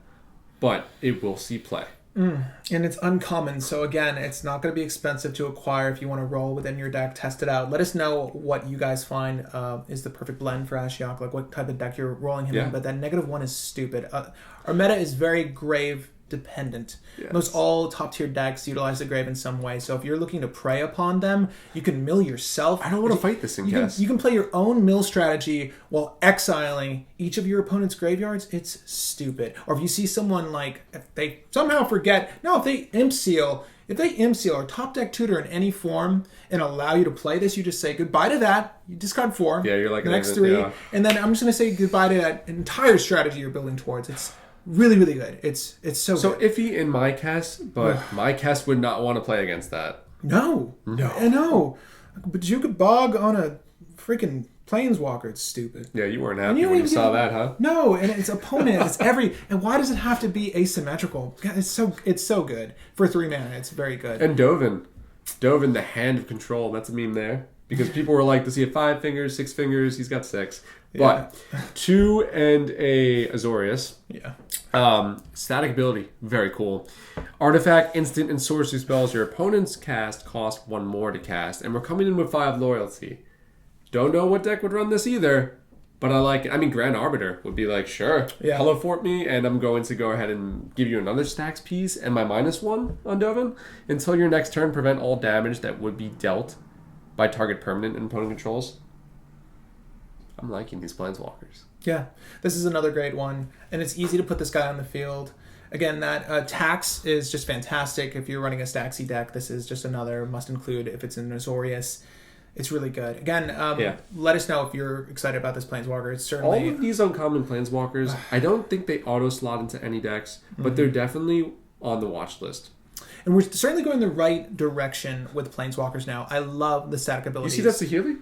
[SPEAKER 2] but it will see play.
[SPEAKER 1] And it's uncommon, so again, it's not going to be expensive to acquire if you want to roll within your deck, test it out. Let us know what you guys find is the perfect blend for Ashiok, like what type of deck you're rolling him in, but that -1 is stupid. Our meta is very grave dependent. Most all top tier decks utilize the grave in some way, so if you're looking to prey upon them, you can mill yourself.
[SPEAKER 2] I don't want to fight this in Kess.
[SPEAKER 1] You can play your own mill strategy while exiling each of your opponent's graveyards. It's stupid. Or if you see someone like, if they somehow forget, if they imp seal or top deck tutor in any form and allow you to play this, you just say goodbye to that. You discard 4.
[SPEAKER 2] Yeah, you're like
[SPEAKER 1] the next 3, and then I'm just going to say goodbye to that entire strategy you're building towards. It's really, really good. It's so
[SPEAKER 2] good. So iffy in my Kess, but my Kess would not want to play against that.
[SPEAKER 1] No. But you could bog on a freaking Planeswalker. It's stupid.
[SPEAKER 2] Yeah, you weren't happy when you saw that, huh?
[SPEAKER 1] No, and its opponent, and why does it have to be asymmetrical? God, it's so good. For 3 mana, it's very good.
[SPEAKER 2] And Dovin, the hand of control, that's a meme there. Because people were like, does he have 5 fingers, 6 fingers? He's got 6. But 2 and a Azorius. Static ability, very cool. Artifact, instant, and sorcery spells your opponent's cast cost 1 more to cast. And we're coming in with 5 loyalty. Don't know what deck would run this either, but I like it. I mean, Grand Arbiter would be like, sure, hello fort me, and I'm going to go ahead and give you another stacks piece and my -1 on Dovin. Until your next turn, prevent all damage that would be dealt by target permanent and opponent controls. I'm liking these Planeswalkers.
[SPEAKER 1] Yeah, this is another great one, and it's easy to put this guy on the field. Again, that tax is just fantastic. If you're running a Staxy deck, this is just another must include if it's an Azorius. It's really good. Again, let us know if you're excited about this Planeswalker. It's certainly...
[SPEAKER 2] All of these uncommon Planeswalkers, I don't think they auto-slot into any decks, but they're definitely on the watch list.
[SPEAKER 1] And we're certainly going the right direction with Planeswalkers now. I love the static abilities.
[SPEAKER 2] You see that Saheeli?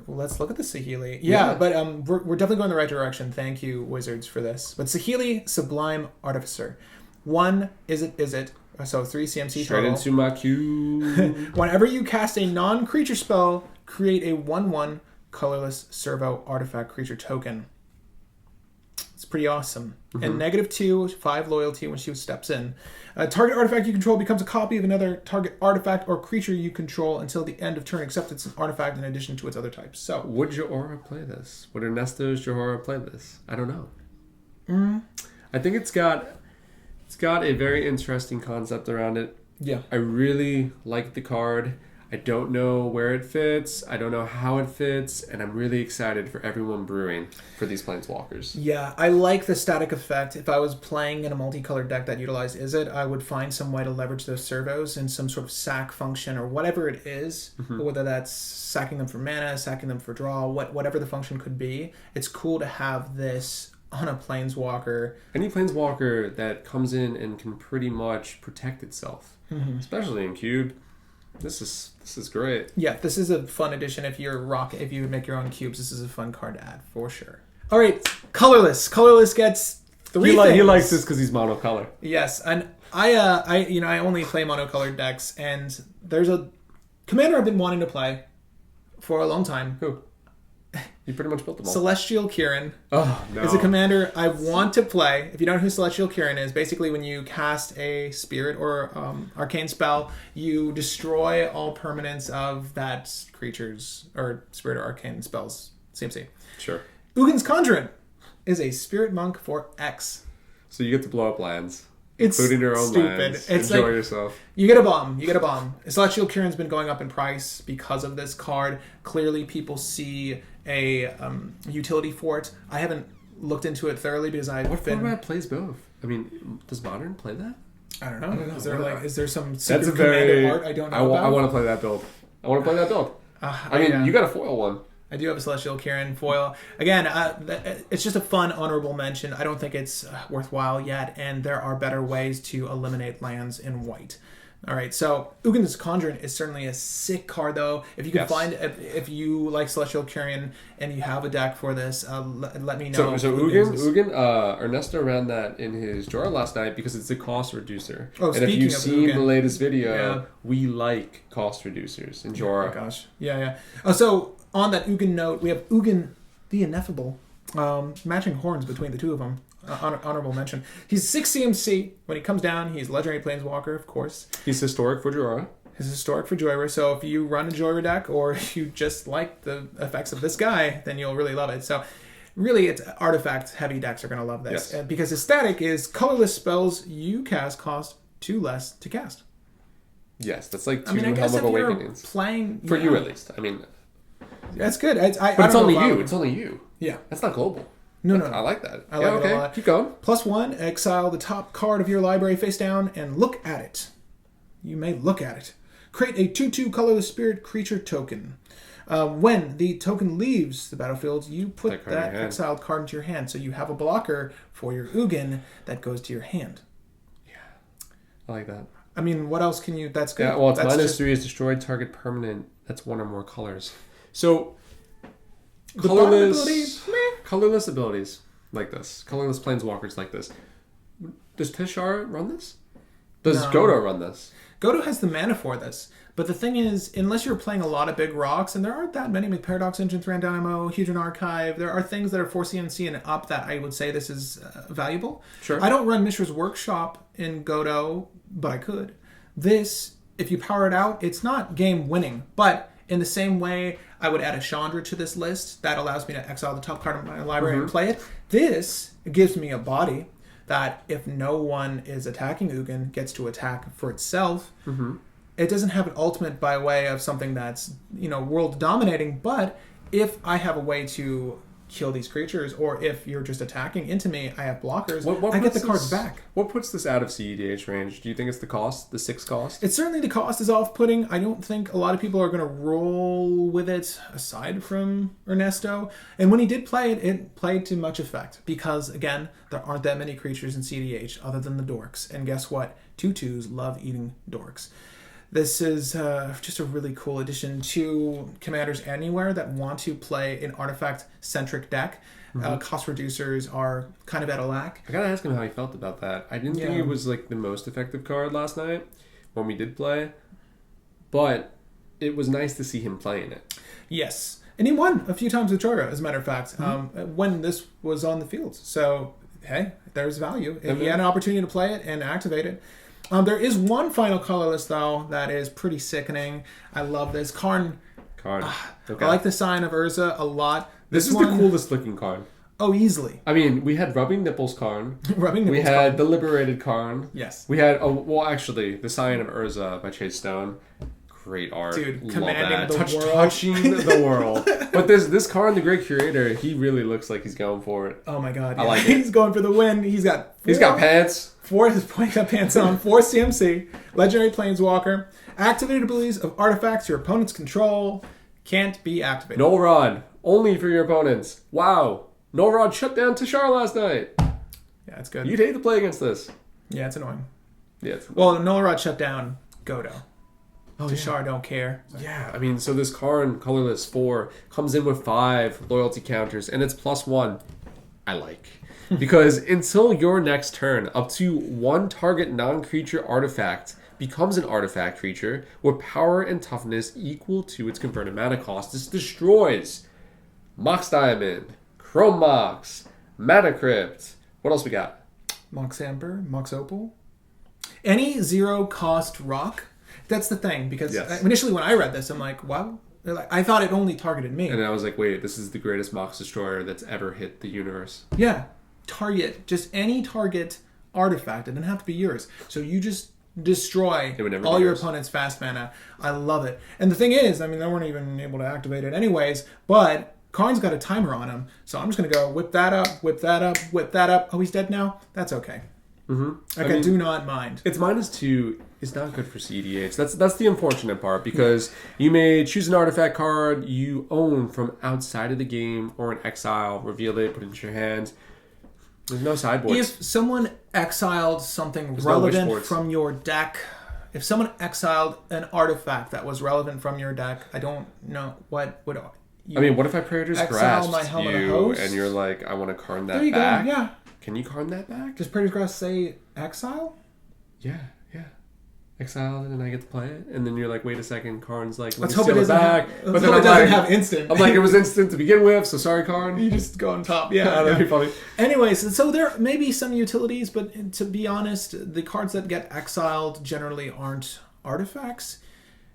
[SPEAKER 1] Let's look at the Saheeli. Yeah, but we're definitely going the right direction. Thank you, Wizards, for this. But Saheeli, Sublime Artificer. 1, is it? So 3 CMC
[SPEAKER 2] straight
[SPEAKER 1] total.
[SPEAKER 2] Into my queue.
[SPEAKER 1] Whenever you cast a non-creature spell, create a 1/1 colorless servo artifact creature token. It's pretty awesome. And -2, 5 loyalty when she steps in. Target artifact you control becomes a copy of another target artifact or creature you control until the end of turn, except it's an artifact in addition to its other types. So,
[SPEAKER 2] would Johora play this? Would Ernesto's Johora play this? I don't know. I think it's got a very interesting concept around it.
[SPEAKER 1] Yeah.
[SPEAKER 2] I really like the card. I don't know where it fits. I don't know how it fits. And I'm really excited for everyone brewing for these Planeswalkers.
[SPEAKER 1] Yeah, I like the static effect. If I was playing in a multicolored deck that utilized Izzet, I would find some way to leverage those servos in some sort of sack function or whatever it is. Whether that's sacking them for mana, sacking them for draw, whatever the function could be. It's cool to have this on a Planeswalker.
[SPEAKER 2] Any Planeswalker that comes in and can pretty much protect itself. Especially in Cube. This is great.
[SPEAKER 1] Yeah, this is a fun addition. If you make your own cubes, this is a fun card to add for sure. All right, colorless. Colorless gets 3 things.
[SPEAKER 2] He likes this because he's monocolor.
[SPEAKER 1] Yes, and I only play monocolored decks, and there's a commander I've been wanting to play for a long time.
[SPEAKER 2] Who? You pretty much built them all.
[SPEAKER 1] Celestial Kirin
[SPEAKER 2] no.
[SPEAKER 1] is a commander I want to play. If you don't know who Celestial Kirin is, basically when you cast a spirit or arcane spell, you destroy all permanents of that creature's or spirit or arcane spell's CMC.
[SPEAKER 2] Sure.
[SPEAKER 1] Ugin's Conjurant is a spirit monk for X.
[SPEAKER 2] So you get to blow up lands.
[SPEAKER 1] It's
[SPEAKER 2] including your own
[SPEAKER 1] stupid.
[SPEAKER 2] lands.
[SPEAKER 1] It's
[SPEAKER 2] Enjoy
[SPEAKER 1] like,
[SPEAKER 2] yourself.
[SPEAKER 1] You get a bomb. Celestial Kirin's been going up in price because of this card. Clearly, people see a utility for it. I haven't looked into it thoroughly because
[SPEAKER 2] What format plays both? I mean, does Modern play that?
[SPEAKER 1] I don't know. Is there some secret commander art I don't know about?
[SPEAKER 2] I want to play that build. You got a foil one.
[SPEAKER 1] I do have a Celestial Kirin foil. Again, it's just a fun, honorable mention. I don't think it's worthwhile yet, and there are better ways to eliminate lands in white. All right, so Ugin's Conjurant is certainly a sick card, though. If you can find, if you like Celestial Kirin and you have a deck for this, let me know.
[SPEAKER 2] So Ugin, Ernesto ran that in his drawer last night because it's a cost reducer.
[SPEAKER 1] Oh,
[SPEAKER 2] and if you've seen the latest video, we like cost reducers in Jorah.
[SPEAKER 1] Oh my gosh, yeah. So on that Ugin note, we have Ugin the Ineffable, matching horns between the two of them. Honorable mention. He's 6 CMC. When he comes down, he's Legendary Planeswalker, of course.
[SPEAKER 2] He's historic for Jorah.
[SPEAKER 1] So if you run a Jorah deck or you just like the effects of this guy, then you'll really love it. So really, it's artifact-heavy decks are going to love this.
[SPEAKER 2] Yes.
[SPEAKER 1] Because his static is colorless spells you cast cost 2 less to cast.
[SPEAKER 2] Yes, that's like 2 Helm of Awakenings.
[SPEAKER 1] Playing...
[SPEAKER 2] For you, at least. I mean...
[SPEAKER 1] That's good.
[SPEAKER 2] But it's only you. It's only you.
[SPEAKER 1] Yeah.
[SPEAKER 2] That's not global.
[SPEAKER 1] No.
[SPEAKER 2] I like that.
[SPEAKER 1] I like it a lot.
[SPEAKER 2] Keep going.
[SPEAKER 1] +1, exile the top card of your library face down and look at it. You may look at it. Create a 2/2 colorless spirit creature token. When the token leaves the battlefield, you put that exiled card into your hand. So you have a blocker for your Ugin that goes to your hand.
[SPEAKER 2] Yeah. I like that.
[SPEAKER 1] I mean, what else can you... That's good.
[SPEAKER 2] Yeah, well, it's -3 is destroyed target permanent. That's 1 or more colors. So... Colorless abilities like this. Colorless planeswalkers like this. Does Tishar run this? Does Godo run this?
[SPEAKER 1] Godo has the mana for this. But the thing is, unless you're playing a lot of big rocks, and there aren't that many with Paradox Engine, Thran Dynamo, Hedron Archive, there are things that are 4 CMC and up that I would say this is valuable.
[SPEAKER 2] Sure.
[SPEAKER 1] I don't run Mishra's Workshop in Godo, but I could. This, if you power it out, it's not game winning, but... In the same way, I would add a Chandra to this list. That allows me to exile the top card of my library and play it. This gives me a body that if no one is attacking Ugin, gets to attack for itself. Mm-hmm. It doesn't have an ultimate by way of something that's, world dominating, but if I have a way to kill these creatures, or if you're just attacking into me, I have blockers, I get the cards back.
[SPEAKER 2] What puts this out of cEDH range? Do you think it's the cost, the 6 cost?
[SPEAKER 1] It's certainly the cost is off-putting. I don't think a lot of people are going to roll with it, aside from Ernesto. And when he did play it, it played to much effect, because, again, there aren't that many creatures in cEDH other than the dorks. And guess what? 2/2s love eating dorks. This is just a really cool addition to Commanders Anywhere that want to play an artifact-centric deck. Mm-hmm. Cost reducers are kind of at a lack.
[SPEAKER 2] I gotta ask him how he felt about that. I didn't think it was like the most effective card last night when we did play, but it was nice to see him playing it.
[SPEAKER 1] Yes, and he won a few times with Jorah, as a matter of fact, when this was on the field. So, hey, there's value. If he had an opportunity to play it and activate it. There is one final colorless, though, that is pretty sickening. I love this. Karn.
[SPEAKER 2] Okay.
[SPEAKER 1] I like the Sign of Urza a lot.
[SPEAKER 2] This is the coolest looking Karn.
[SPEAKER 1] Oh, easily.
[SPEAKER 2] I mean, we had Rubbing Nipples Karn.
[SPEAKER 1] We
[SPEAKER 2] had the Liberated Karn.
[SPEAKER 1] Yes.
[SPEAKER 2] We had, actually, the Sign of Urza by Chase Stone. Great art.
[SPEAKER 1] Dude,
[SPEAKER 2] love
[SPEAKER 1] commanding
[SPEAKER 2] that.
[SPEAKER 1] the world.
[SPEAKER 2] Touching the world. But this Karn, the Great Curator, he really looks like he's going for it.
[SPEAKER 1] Oh my god.
[SPEAKER 2] I like it.
[SPEAKER 1] He's going for the win. He's got
[SPEAKER 2] pants.
[SPEAKER 1] 4 pants on, 4 CMC, Legendary Planeswalker, activated abilities of artifacts your opponents control, can't be activated.
[SPEAKER 2] Null Rod, only for your opponents. Wow. Null Rod shut down Tishar last night.
[SPEAKER 1] Yeah, it's good.
[SPEAKER 2] You'd hate to play against this.
[SPEAKER 1] Yeah, it's annoying.
[SPEAKER 2] Yeah.
[SPEAKER 1] Well, Null Rod shut down Godo. Tishar don't care.
[SPEAKER 2] Yeah, I mean, so this Karn, colorless 4, comes in with 5 loyalty counters, and it's +1. I like. Because until your next turn, up to 1 target non-creature artifact becomes an artifact creature with power and toughness equal to its converted mana cost. This destroys Mox Diamond, Chrome Mox, Mana Crypt. What else we got?
[SPEAKER 1] Mox Amber, Mox Opal. Any zero-cost rock. That's the thing, because initially when I read this, I'm like, wow. I thought it only targeted me.
[SPEAKER 2] And I was like, wait, this is the greatest Mox Destroyer that's ever hit the universe.
[SPEAKER 1] Yeah. Target. Just any target artifact. It doesn't have to be yours. So you just destroy all your opponent's fast mana. I love it. And the thing is, I mean, they weren't even able to activate it anyways, but Karn's got a timer on him. So I'm just going to go whip that up, whip that up, whip that up. Oh, he's dead now? That's okay.
[SPEAKER 2] Mm-hmm.
[SPEAKER 1] I do not mind.
[SPEAKER 2] It's -2 is not good for cEDH. That's the unfortunate part, because you may choose an artifact card you own from outside of the game or an exile, reveal it, put it into your hand. There's no sideboards.
[SPEAKER 1] If someone exiled something relevant from your deck, if someone exiled an artifact that was relevant from your deck, I don't know what would you...
[SPEAKER 2] I mean, what if I Praetor's Grasp you and you're like, I want to Karn that back?
[SPEAKER 1] Go, yeah.
[SPEAKER 2] Can you Karn that back?
[SPEAKER 1] Does Praetor's Grasp say exile?
[SPEAKER 2] Yeah. Exile it and I get to play it, and then you're like, wait a second, Karn's like,
[SPEAKER 1] let's hope it doesn't
[SPEAKER 2] back.
[SPEAKER 1] But then it doesn't have instant.
[SPEAKER 2] I'm like, it was instant to begin with, so sorry, Karn.
[SPEAKER 1] You just go on top. Yeah,
[SPEAKER 2] that'd be funny.
[SPEAKER 1] Anyways, so there may be some utilities, but to be honest, the cards that get exiled generally aren't artifacts.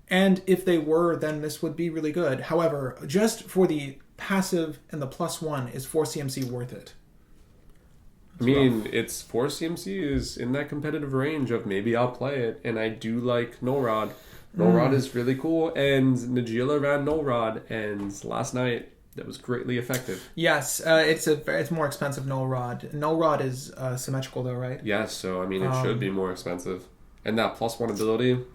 [SPEAKER 1] And if they were, then this would be really good. However, just for the passive and the +1, is 4 CMC worth it?
[SPEAKER 2] I mean, it's 4 CMC is in that competitive range of maybe I'll play it, and I do like Null Rod. Null Rod is really cool, and Najeela ran Null Rod, and last night that was greatly effective.
[SPEAKER 1] Yes, it's more expensive Null Rod. Null Rod is symmetrical though, right?
[SPEAKER 2] Yes, so I mean it should be more expensive, and that +1 ability,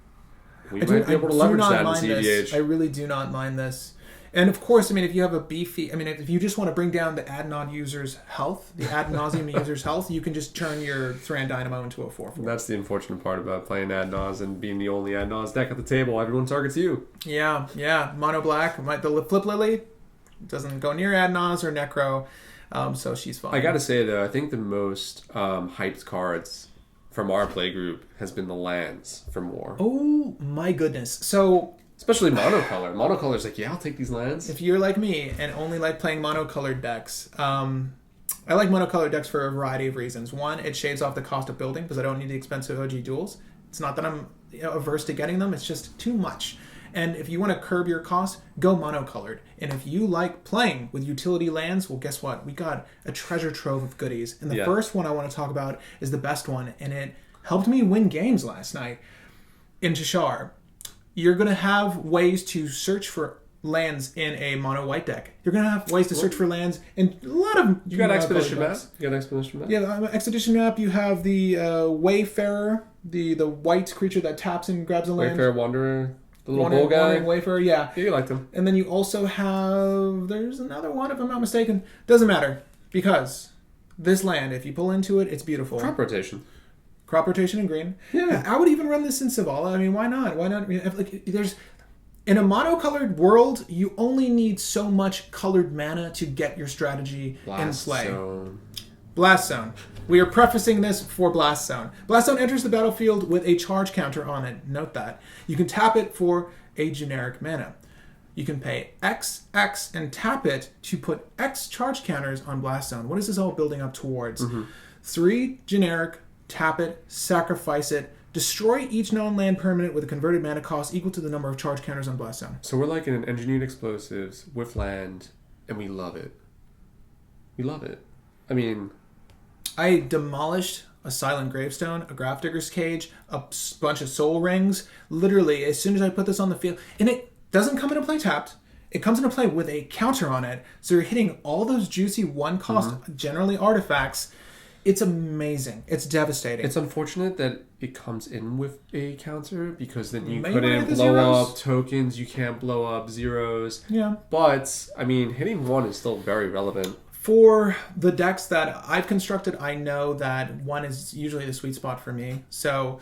[SPEAKER 2] we might be able to leverage that in cEDH.
[SPEAKER 1] I really do not mind this. And of course, I mean, if you have a beefy... I mean, if you just want to bring down the ad nauseam user's health, you can just turn your Thran Dynamo into a 4/4.
[SPEAKER 2] That's the unfortunate part about playing ad nauseam and being the only ad nauseam deck at the table. Everyone targets you.
[SPEAKER 1] Yeah. Mono black. The Flip Lily doesn't go near ad nauseam or Necro, so she's fine.
[SPEAKER 2] I gotta say, though, I think the most hyped cards from our play group has been the lands from War.
[SPEAKER 1] Oh, my goodness. So...
[SPEAKER 2] Especially monocolor. Monocolor's like, yeah, I'll take these lands.
[SPEAKER 1] If you're like me and only like playing monocolored decks, I like monocolored decks for a variety of reasons. One, it shaves off the cost of building because I don't need the expensive OG duels. It's not that I'm averse to getting them, it's just too much. And if you want to curb your costs, go monocolored. And if you like playing with utility lands, well, guess what? We got a treasure trove of goodies. And the first one I want to talk about is the best one, and it helped me win games last night in Cheshire. You're going to have ways to search for lands in a mono white deck. You're going to have ways to search for lands in a lot of...
[SPEAKER 2] You got Expedition Map?
[SPEAKER 1] Yeah, Expedition Map. You have the Wayfarer, the white creature that taps and grabs a land.
[SPEAKER 2] Wayfarer Wanderer, the little bull guy.
[SPEAKER 1] Wayfarer, yeah.
[SPEAKER 2] Yeah, you liked him.
[SPEAKER 1] And then you also have... There's another one, if I'm not mistaken. Doesn't matter, because this land, if you pull into it, it's beautiful.
[SPEAKER 2] Crop rotation
[SPEAKER 1] in green.
[SPEAKER 2] Yeah.
[SPEAKER 1] I would even run this in Zavala. I mean, why not? In a monocolored world, you only need so much colored mana to get your strategy in play. Blast Zone. We are prefacing this for Blast Zone. Blast Zone enters the battlefield with a charge counter on it. Note that. You can tap it for a generic mana. You can pay X, and tap it to put X charge counters on Blast Zone. What is this all building up towards? 3 generic, tap it, sacrifice it, destroy each non-land permanent with a converted mana cost equal to the number of charge counters on Blast Zone.
[SPEAKER 2] So we're like in an engineered explosives with land, and we love it. We love it. I mean...
[SPEAKER 1] I demolished a Silent Gravestone, a Grafdigger's Cage, a bunch of Soul Rings. Literally, as soon as I put this on the field... And it doesn't come into play tapped. It comes into play with a counter on it. So you're hitting all those juicy one-cost, generally artifacts... It's amazing. It's devastating.
[SPEAKER 2] It's unfortunate that it comes in with a counter because then you couldn't blow up tokens, you can't blow up zeros.
[SPEAKER 1] Yeah.
[SPEAKER 2] But, I mean, hitting 1 is still very relevant.
[SPEAKER 1] For the decks that I've constructed, I know that 1 is usually the sweet spot for me. So,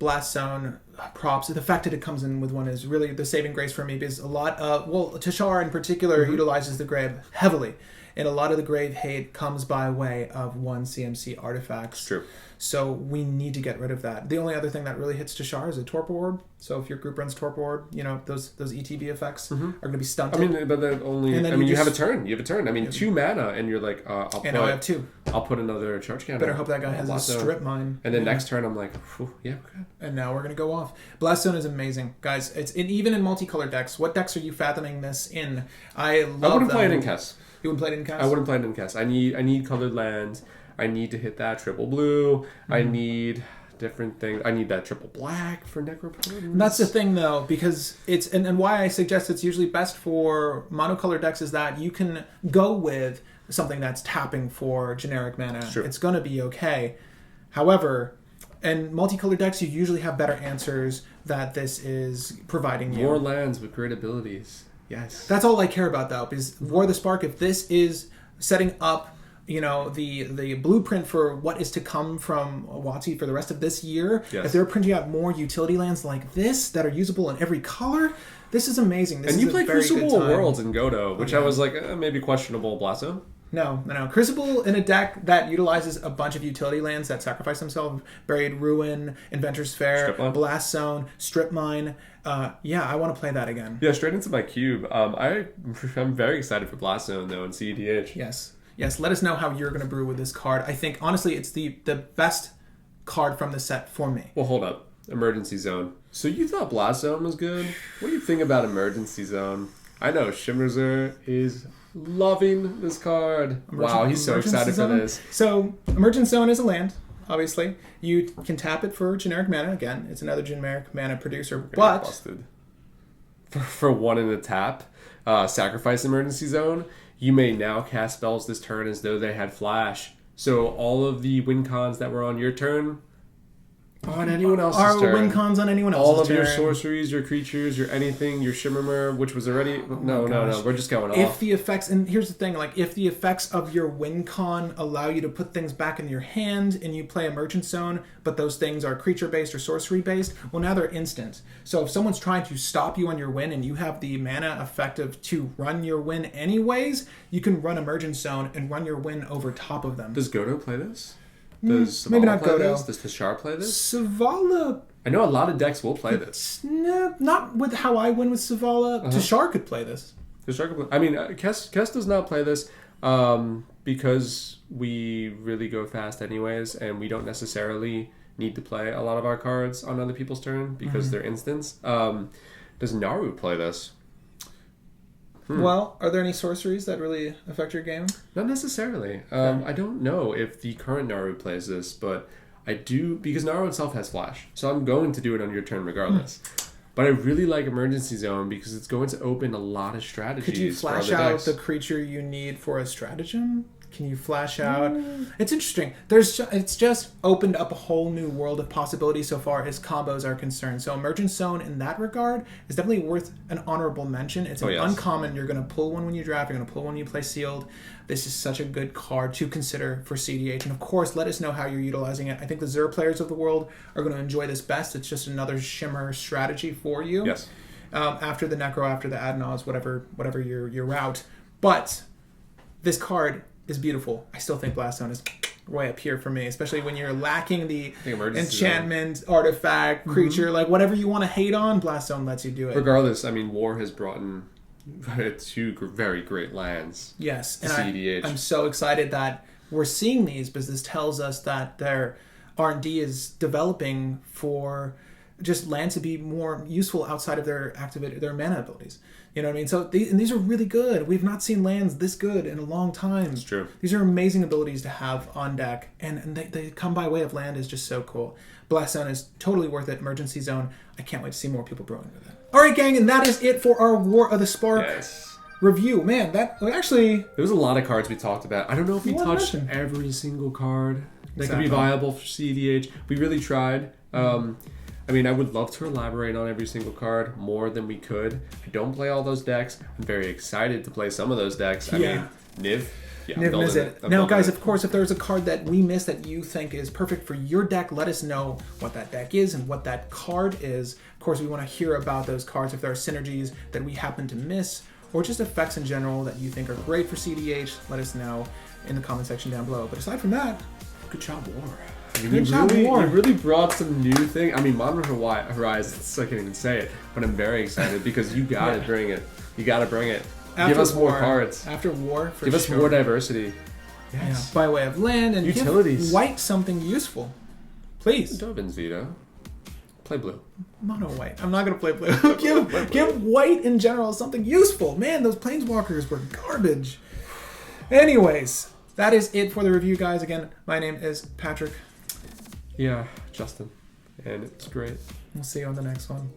[SPEAKER 1] Blast Zone, props. The fact that it comes in with 1 is really the saving grace for me because a lot of... Well, Tashar in particular utilizes the Grab heavily. and a lot of the grave hate comes by way of 1 CMC artifacts.
[SPEAKER 2] It's true.
[SPEAKER 1] So we need to get rid of that. The only other thing that really hits Tashar is a Torpor Orb. So if your group runs Torpor Orb, those ETB effects are going to be stunted.
[SPEAKER 2] I mean, but then only... you have a turn. You have a turn. I mean, 2 mana, and you're like, I have 2. I'll put another charge counter.
[SPEAKER 1] Better hope that guy has a strip mine.
[SPEAKER 2] And then next turn, I'm like, yeah, okay.
[SPEAKER 1] And now we're going to go off. Blast Zone is amazing. Guys, even in multicolored decks. What decks are you fathoming this in? I wouldn't
[SPEAKER 2] play it in Kess.
[SPEAKER 1] You wouldn't play it in Kess?
[SPEAKER 2] I wouldn't play it in Kess. I need colored lands. I need to hit that triple blue. Mm-hmm. I need different things. I need that triple black for Necropotence.
[SPEAKER 1] That's the thing, though, because it's... And why I suggest it's usually best for monocolored decks is that you can go with something that's tapping for generic mana.
[SPEAKER 2] Sure.
[SPEAKER 1] It's going to be okay. However, in multicolored decks, you usually have better answers that this is providing you.
[SPEAKER 2] More lands with great abilities. Yes.
[SPEAKER 1] That's all I care about, though, because War of the Spark, if this is setting up the blueprint for what is to come from WotC for the rest of this year, if they're printing out more utility lands like this that are usable in every color, this is amazing. This
[SPEAKER 2] and
[SPEAKER 1] is
[SPEAKER 2] you play Crucible Worlds in Godo, which I was like, maybe questionable Blast Zone.
[SPEAKER 1] No. Crucible in a deck that utilizes a bunch of utility lands that sacrifice themselves. Buried Ruin, Inventor's Fair, Blast Zone, Strip Mine. I want to play that again.
[SPEAKER 2] Yeah, straight into my cube. I'm very excited for Blast Zone, though, in cEDH.
[SPEAKER 1] Yes, let us know how you're going to brew with this card. I think, honestly, it's the best card from the set for me.
[SPEAKER 2] Well, hold up. Emergency Zone. So you thought Blast Zone was good? What do you think about Emergency Zone? I know Shimmerzer is loving this card. Wow, he's so excited for this.
[SPEAKER 1] So, Emergent Zone is a land, obviously. You can tap it for generic mana. Again, it's another generic mana producer. But
[SPEAKER 2] busted. For 1 in a tap, sacrifice Emergency Zone, you may now cast spells this turn as though they had flash. So all of the win cons that were on your turn on anyone else's turn.
[SPEAKER 1] Win cons on anyone else's turn.
[SPEAKER 2] All of your sorceries, your creatures, your anything, your Shimmermer, which was already... No, we're just going off.
[SPEAKER 1] If the effects... And here's the thing, if the effects of your win con allow you to put things back in your hand and you play Emergent Zone, but those things are creature-based or sorcery-based, well, now they're instant. So if someone's trying to stop you on your win and you have the mana effective to run your win anyways, you can run Emergent Zone and run your win over top of them.
[SPEAKER 2] Does Godo play this? Does
[SPEAKER 1] maybe not
[SPEAKER 2] play
[SPEAKER 1] Godo.
[SPEAKER 2] This? Does Tashar play this?
[SPEAKER 1] Savala...
[SPEAKER 2] I know a lot of decks will play this.
[SPEAKER 1] Not with how I win with Savala. Tashar could play this.
[SPEAKER 2] Tashar could play... I mean, Kess does not play this because we really go fast anyways, and we don't necessarily need to play a lot of our cards on other people's turn because they're instants. Does Naru play this?
[SPEAKER 1] Well, are there any sorceries that really affect your game?
[SPEAKER 2] Not necessarily. I don't know if the current Naru plays this, but I do, because Naru itself has flash. So I'm going to do it on your turn regardless. But I really like Emergency Zone because it's going to open a lot of strategies.
[SPEAKER 1] Could you flash out the creature you need for a stratagem? Can you flash out? It's interesting. It's just opened up a whole new world of possibilities so far as combos are concerned. So Emergent Zone in that regard is definitely worth an honorable mention. It's an uncommon. You're going to pull one when you draft. You're going to pull one when you play sealed. This is such a good card to consider for cEDH. And of course, let us know how you're utilizing it. I think the Xur players of the world are going to enjoy this best. It's just another shimmer strategy for you.
[SPEAKER 2] Yes.
[SPEAKER 1] After the Necro, after the Adnaz, whatever your route. But this card is beautiful. I still think Blast Zone is way up here for me, especially when you're lacking the enchantment, artifact, creature, like whatever you want to hate on, Blast Zone lets you do it.
[SPEAKER 2] Regardless, I mean, War has brought in 2 very great lands.
[SPEAKER 1] Yes, and
[SPEAKER 2] cEDH.
[SPEAKER 1] I'm so excited that we're seeing these because this tells us that their R&D is developing for just lands to be more useful outside of their mana abilities. You know what I mean? So these are really good. We've not seen lands this good in a long time.
[SPEAKER 2] It's true.
[SPEAKER 1] These are amazing abilities to have on deck, and they come by way of land is just so cool. Blast Zone is totally worth it. Emergency Zone, I can't wait to see more people brewing with it. All right, gang, and that is it for our War of the Spark review. Man, that actually...
[SPEAKER 2] There was a lot of cards we talked about. I don't know if we touched every single card that could be viable for cEDH. We really tried. I mean, I would love to elaborate on every single card more than we could. I don't play all those decks. I'm very excited to play some of those decks. I mean, Niv. Yeah,
[SPEAKER 1] Niv-Mizzet. Now, guys, of course, if there's a card that we missed that you think is perfect for your deck, let us know what that deck is and what that card is. Of course, we want to hear about those cards if there are synergies that we happen to miss, or just effects in general that you think are great for cEDH, let us know in the comment section down below. But aside from that, good job, War.
[SPEAKER 2] You really brought some new thing. I mean, Modern Horizons, I can't even say it, but I'm very excited because you gotta bring it. You gotta bring it. Give us more cards.
[SPEAKER 1] After War, for
[SPEAKER 2] Give us more diversity.
[SPEAKER 1] Yes. By way of land and
[SPEAKER 2] utilities.
[SPEAKER 1] Give white something useful. Please.
[SPEAKER 2] Tobins veto. Play blue.
[SPEAKER 1] Mono white. I'm not gonna play blue. give white in general something useful. Man, those Planeswalkers were garbage. Anyways, that is it for the review, guys. Again, my name is Patrick.
[SPEAKER 2] Yeah, Justin. And it's great.
[SPEAKER 1] We'll see you on the next one.